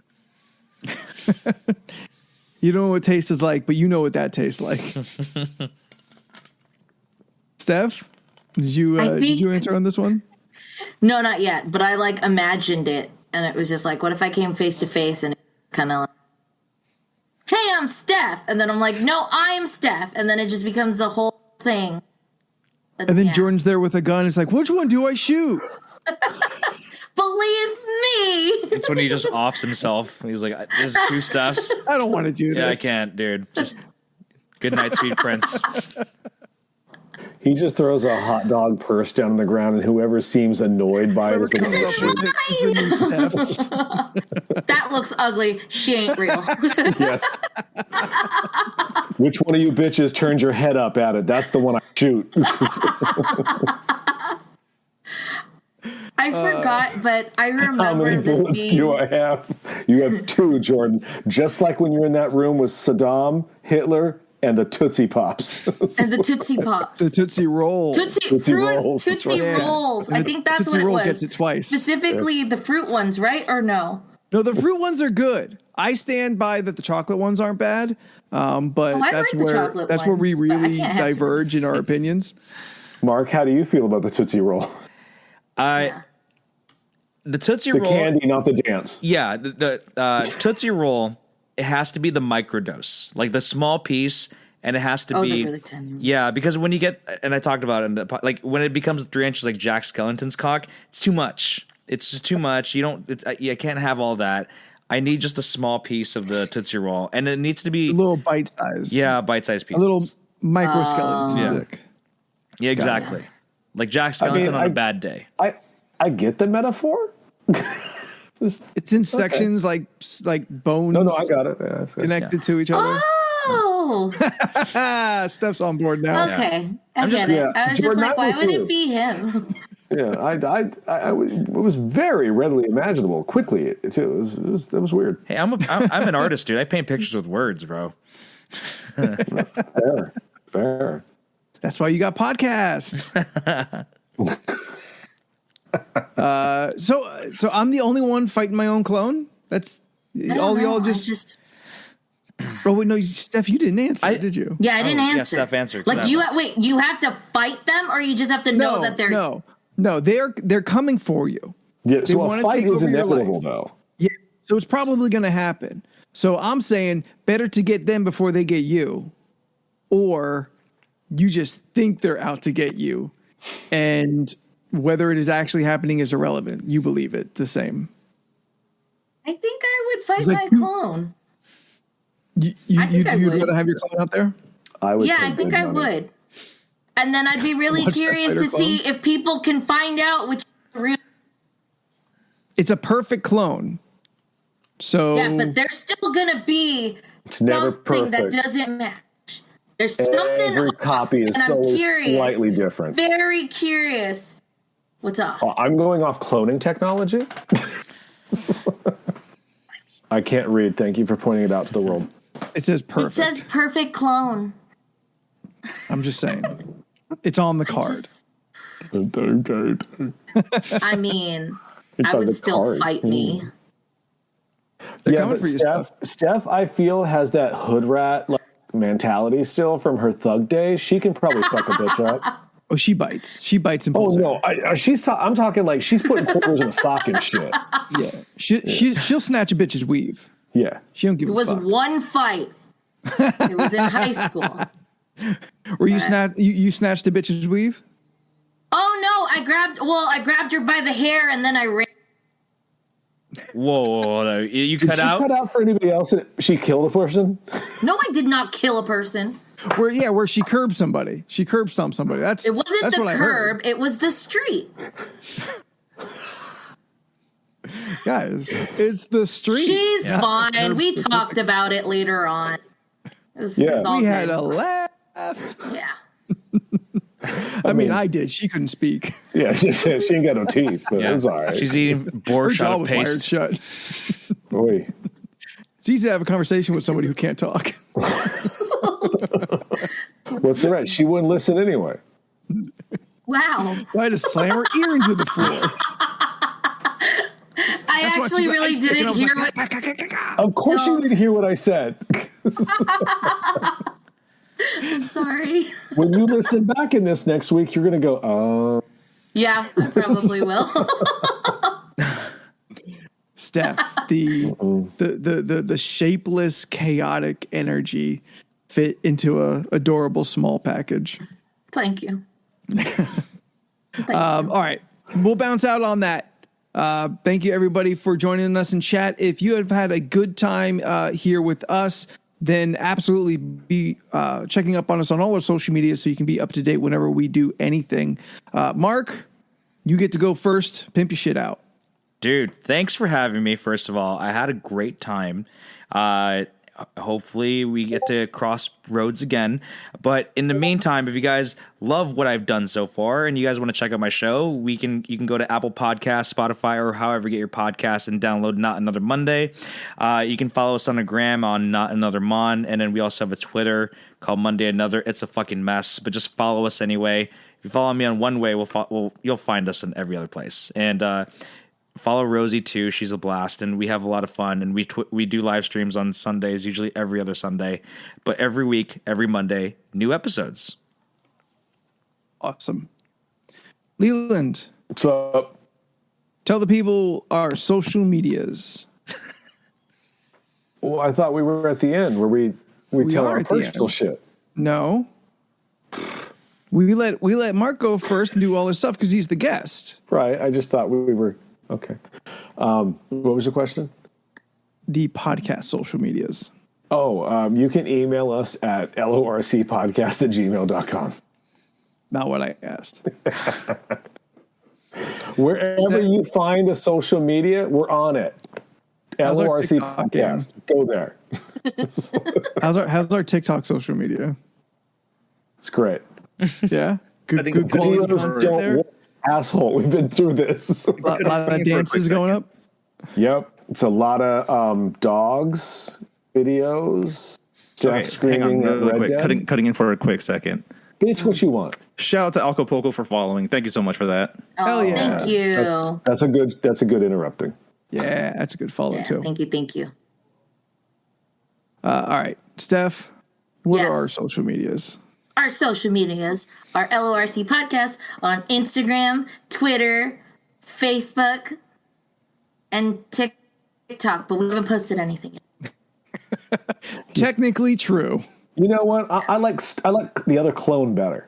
You don't know what taste is like, but you know what that tastes like. Steph, did you answer on this one? No, not yet. But I imagined it, and it was just like, what if I came face to face and it's kind of like, hey, I'm Steph, and then I'm like, no, I'm Steph, and then it just becomes the whole thing. But, and then Jordan's there with a gun. It's like, which one do I shoot? Believe me. It's when he just offs himself. He's like, there's 2 Stephs. I don't want to do this. Yeah, I can't, dude. Just good night, sweet prince. He just throws a hot dog purse down on the ground, and whoever seems annoyed by it is That looks ugly. She ain't real. Yes. Which one of you bitches turns your head up at it? That's the one I shoot. I forgot, but I How remember many this bullets being. do I have? You have 2, Jordan. Just like when you're in that room with Saddam, Hitler, and the Tootsie Pops. And the Tootsie Pops. The Tootsie Roll. Tootsie fruit, Rolls. Tootsie right. Rolls. And I the think that's Tootsie what it Roll was. gets it twice. Specifically the fruit ones, right? Or no? No, the fruit ones are good. I stand by that the chocolate ones aren't bad. But I that's like the where chocolate we ones, but I really can't have diverge in our opinions. Mark, how do you feel about the Tootsie Roll? The Tootsie The Roll. candy, not the dance. Yeah, the Tootsie Roll, it has to be the microdose, like the small piece, and it has to Oh, be they're really tiny. Yeah, because when you get, and I talked about it, like when it becomes 3 inches like Jack Skellington's cock, it's too much. It's just too much. You can't have all that. I need just a small piece of the Tootsie Roll, and it needs to be A little bite size. Yeah, bite-sized A pieces. little microskeleton Yeah. dick. Yeah, exactly. Like Jack Skellington on a bad day. I get the metaphor. It's in sections like bones. No, I got it. Yeah, connected to each other. Oh, Steph's on board now. okay. I I'm just- get it. yeah, I was just Jordan, like, I'm why with would you. it be him? Yeah, it was very readily imaginable. Quickly too. That was weird. Hey, I'm an artist, dude. I paint pictures with words, bro. Fair. That's why you got podcasts. So I'm the only one fighting my own clone. That's all y'all just. Oh wait, no, Steph, you didn't answer, did you? Yeah, I didn't yeah, answer. Steph answered. Like That you, was- wait, you have to fight them, or you just have to know that they're. No, they're coming for you. Yeah. They So a wanna fight take is over your inevitable, life. though. Yeah, so it's probably going to happen. So I'm saying better to get them before they get you, or you just think they're out to get you, and whether it is actually happening is irrelevant. You believe it the same. I think I would fight It's like my you- clone. You'd would. rather have your clone out there? I would. Yeah, pay I think good I money. would. And then I'd be really Watch that curious fighter to see if people can find out which real. It's a perfect clone. So Yeah, but there's still gonna be It's never something that perfect. doesn't match. There's something Every off, copy is and I'm always curious, slightly different. very curious. What's up? I'm going off cloning technology. I can't read. Thank you for pointing it out to the world. it says It perfect. says perfect clone. I'm just saying. It's on the card. Just- Yeah, I mean, I would still fight me. They're coming but for you, Steph, I feel has that hood rat mentality still from her thug days. She can probably fuck a bitch up. Oh, she bites. She bites and Oh pulls. no, I'm talking like she's putting quarters in a sock and shit. Yeah. She'll snatch a bitch's weave. Yeah. She don't give It a was fuck. one fight. It was in high school. Were you you snatched a bitch's weave? Oh no, I grabbed her by the hair and then I ran. Whoa. You Did cut she out? cut out for anybody else? She killed a person. No, I did not kill a person. Where she curbed somebody. She curb stomped somebody. That's It wasn't that's the what I heard. curb, it was the street. Guys, it's the street. She's Yeah. fine. We Specific. talked about it later on. It was all We had good. a laugh. Yeah. I mean, I did. She couldn't speak. Yeah, she ain't got no teeth, but Yeah. it's all right. She's eating Her borscht jaw out of was wired paste. shut. Oy. It's easy to have a conversation with somebody who can't talk. What's the right? She wouldn't listen anyway. Wow. I had to slam her ear into the floor. I That's why actually she's really ice pick, and didn't I was hear like, what. Of course No. you didn't hear what I said. I'm sorry. When you listen back in this next week, you're going to go, oh. Yeah, I probably will. Steph, the shapeless, chaotic energy fit into a adorable small package. Thank you. All right, we'll bounce out on that. Thank you, everybody, for joining us in chat. If you have had a good time here with us, then absolutely be checking up on us on all our social media so you can be up to date whenever we do anything. Mark, you get to go first. Pimp your shit out. Dude, thanks for having me. First of all, I had a great time. hopefully we get to cross roads again. But in the meantime, if you guys love what I've done so far and you guys want to check out my show, you can go to Apple Podcasts, Spotify, or however you get your podcast and download Not Another Monday. You can follow us on the gram on Not Another Mon, and then we also have a Twitter called Monday Another. It's a fucking mess, but just follow us anyway. If you follow me on one way, you'll find us in every other place. And follow Rosie too. She's a blast, and we have a lot of fun. And we do live streams on Sundays, usually every other Sunday, but every week, every Monday, new episodes. Awesome. Leland, What's up? tell the people our social medias. Well, I thought we were at the end where we tell are our at the personal end. shit. No. We let Mark go first and do all his stuff because he's the guest. Right. I just thought we were okay. What was the question? The podcast social medias. Oh, you can email us at lorcpodcast@gmail.com. Not what I asked. Wherever you find a social media, we're on it. How's our LORC TikTok Podcast. Go there. How's our TikTok social media? It's great. Yeah, I think good quality videos content Don't there. asshole. We've been through this. A lot of dances going up. Yep. It's a lot of dogs, videos, Jeff Okay, hang on screaming at really Red quick. Dead. Cutting in for a quick second. Bitch, what you want? Shout out to Alcopoco for following. Thank you so much for that. Hell yeah. Thank you. That's a good interrupting. Yeah, that's a good follow too. Thank you. All right, Steph, what Yes. are our social medias? Our social medias are LORC Podcast on Instagram, Twitter, Facebook, and TikTok, but we haven't posted anything yet. Technically true. You know what? I like the other clone better.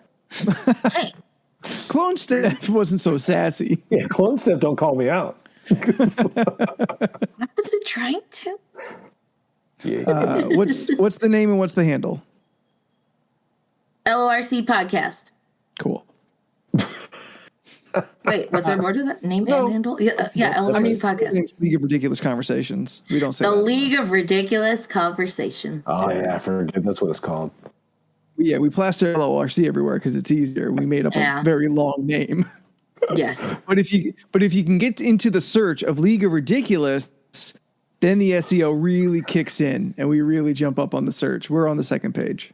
Hey, Clone Steph wasn't so sassy. Yeah, clone stuff. Don't call me out. I wasn't trying to. Yeah. What's the name and what's the handle? LORC Podcast. Cool. Wait, was there more to that? Name and handle? Yeah, LORC Podcast. It's League of Ridiculous Conversations. We don't say The that. League of Ridiculous Conversations. Oh yeah, I forget. That's what it's called. Yeah, we plaster LORC everywhere because it's easier. We made up Yeah. a very long name. Yes. But if you can get into the search of League of Ridiculous, then the SEO really kicks in and we really jump up on the search. We're on the second page.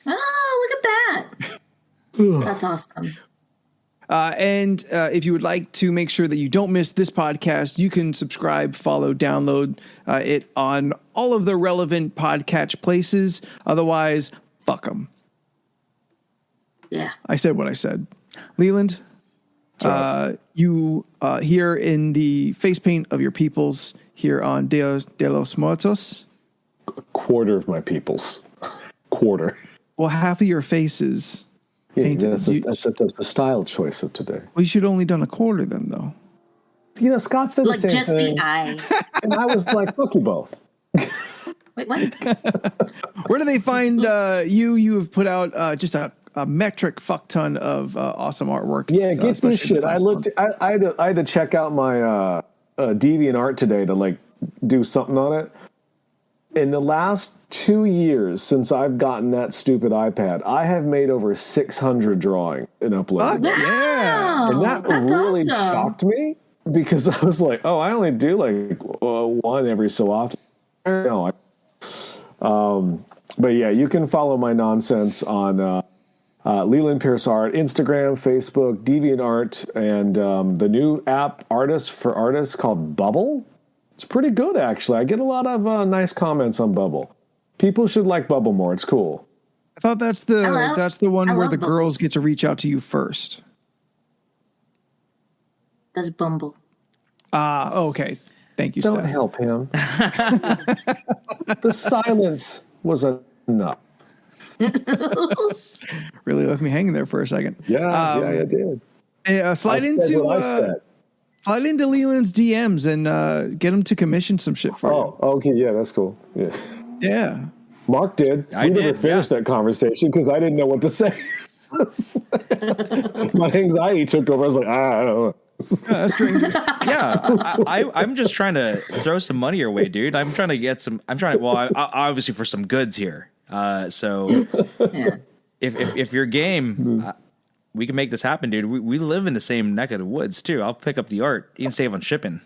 Oh, look at that. That's awesome. And if you would like to make sure that you don't miss this podcast, you can subscribe, follow, download it on all of the relevant podcatch places. Otherwise, fuck them. Yeah. I said what I said. Leland, you here in the face paint of your peoples here on Dia de los Muertos. Quarter of my peoples. Quarter. Well, half of your faces Yeah, painted. that's the style choice of today. Well, you should have only done a quarter then, though. You know, Scott said Like the same just thing, the eye. and I was like, "Fuck you both." Wait, what? Where do they find you? You have put out just a metric fuck ton of awesome artwork. Yeah, get especially this shit. last month. I had to check out my DeviantArt today to like do something on it. In the last 2 years since I've gotten that stupid iPad, I have made over 600 drawings and uploaded. Fuck them. yeah. And that that's really awesome. shocked me because I was like, oh, I only do like one every so often. No, but yeah, you can follow my nonsense on Leland Pierce Art, Instagram, Facebook, DeviantArt, and the new app Artists for Artists called Bubble. It's pretty good, actually. I get a lot of nice comments on Bubble. People should like Bubble more. It's cool. I thought that's the one I where love the girls bubbles. get to reach out to you first. That's Bumble. Okay. Thank you, Don't Steph. help him. The silence was enough. Really left me hanging there for a second. Yeah, I did. Slide I said what I into said. slide into Leland's DMs and get him to commission some shit for Oh, okay, yeah, that's cool. Yeah. you. Yeah. Mark did. I We never did, finished that conversation because I didn't know what to say. My anxiety took over. I was like, I don't know. Strangers. Yeah, I'm just trying to throw some money your way, dude. I'm trying to get some. I'm trying to. Well, obviously for some goods here. So Yeah. if you're game, we can make this happen, dude. We live in the same neck of the woods too. I'll pick up the art. You can save on shipping.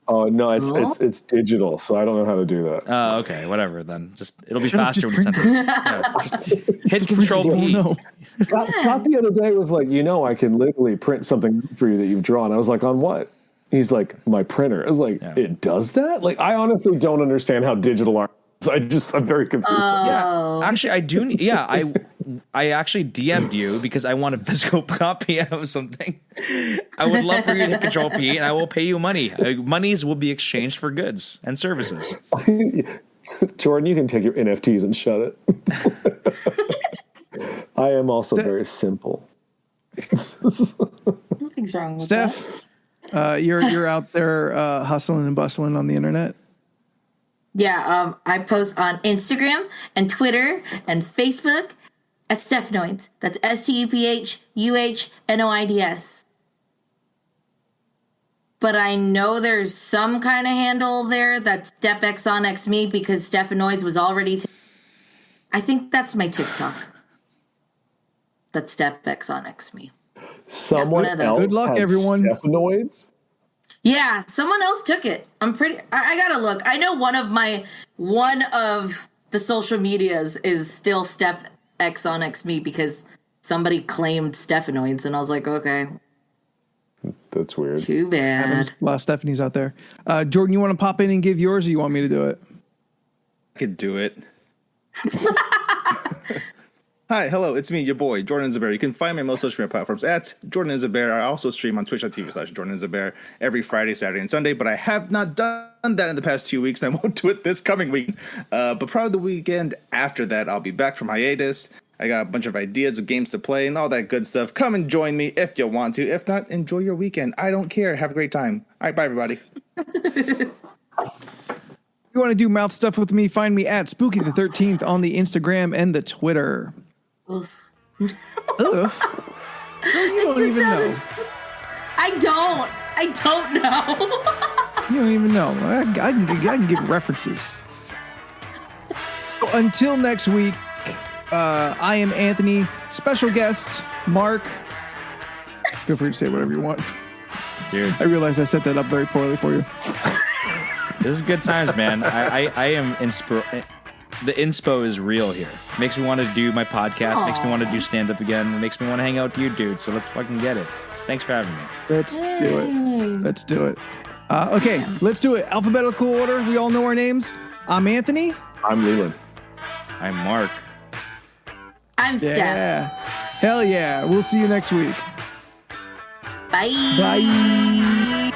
Oh no, it's digital, so I don't know how to do that. Oh, okay, whatever then. Just it'll be faster when you send it. Yeah, just hit Control P. No. Scott the other day was like, I can literally print something for you that you've drawn. I was like, on what? He's like, my printer. I was like, it does that? Like, I honestly don't understand how digital art is. I'm very confused. Yeah, actually, I do. Yeah, I actually DM'd you because I want a physical copy of something. I would love for you to hit Control P, and I will pay you money. Monies will be exchanged for goods and services. Jordan, you can take your NFTs and shut it. I am also very simple. Nothing's wrong with Steph, you're out there hustling and bustling on the internet. Yeah, I post on Instagram and Twitter and Facebook at Stephanoids. That's STEPHUHNOIDS. But I know there's some kind of handle there that's StepX on XMe because Stephanoids was already. I think that's my TikTok. That's StepX on XMe. Someone else. Good luck, everyone. Stephanoids? Yeah, someone else took it. I gotta look. I know one of the social medias is still StepX on XMe because somebody claimed Stephanoids, and I was like, okay. That's weird. Too bad. There's a lot of Stephanies out there. Jordan, you want to pop in and give yours, or you want me to do it? I could do it. Hi, hello, it's me, your boy, Jordan Zabear. You can find me on most social media platforms at Jordan Zabear. I also stream on twitch.tv/Jordan Zabear every Friday, Saturday, and Sunday, but I have not done that in the past 2 weeks, and I won't do it this coming week. But probably the weekend after that, I'll be back from hiatus. I got a bunch of ideas of games to play and all that good stuff. Come and join me if you want to. If not, enjoy your weekend. I don't care. Have a great time. All right, bye, everybody. If you want to do mouth stuff with me, find me at Spooky the 13th on the Instagram and the Twitter. Oof. Oof. You don't even know. I don't know. You don't even know. I can give references. So until next week, I am Anthony. Special guest, Mark. Feel free to say whatever you want. Dude, I realized I set that up very poorly for you. this is good times, man. I am the inspo is real here. Makes me want to do my podcast. Makes me want to do stand up again. It makes me want to hang out with you, dude. So let's fucking get it. Thanks for having me. Let's do it. Okay, let's do it. Alphabetical order. We all know our names. I'm Anthony. I'm Leland. I'm Mark. I'm Steph. Yeah. Hell yeah. We'll see you next week. Bye. Bye.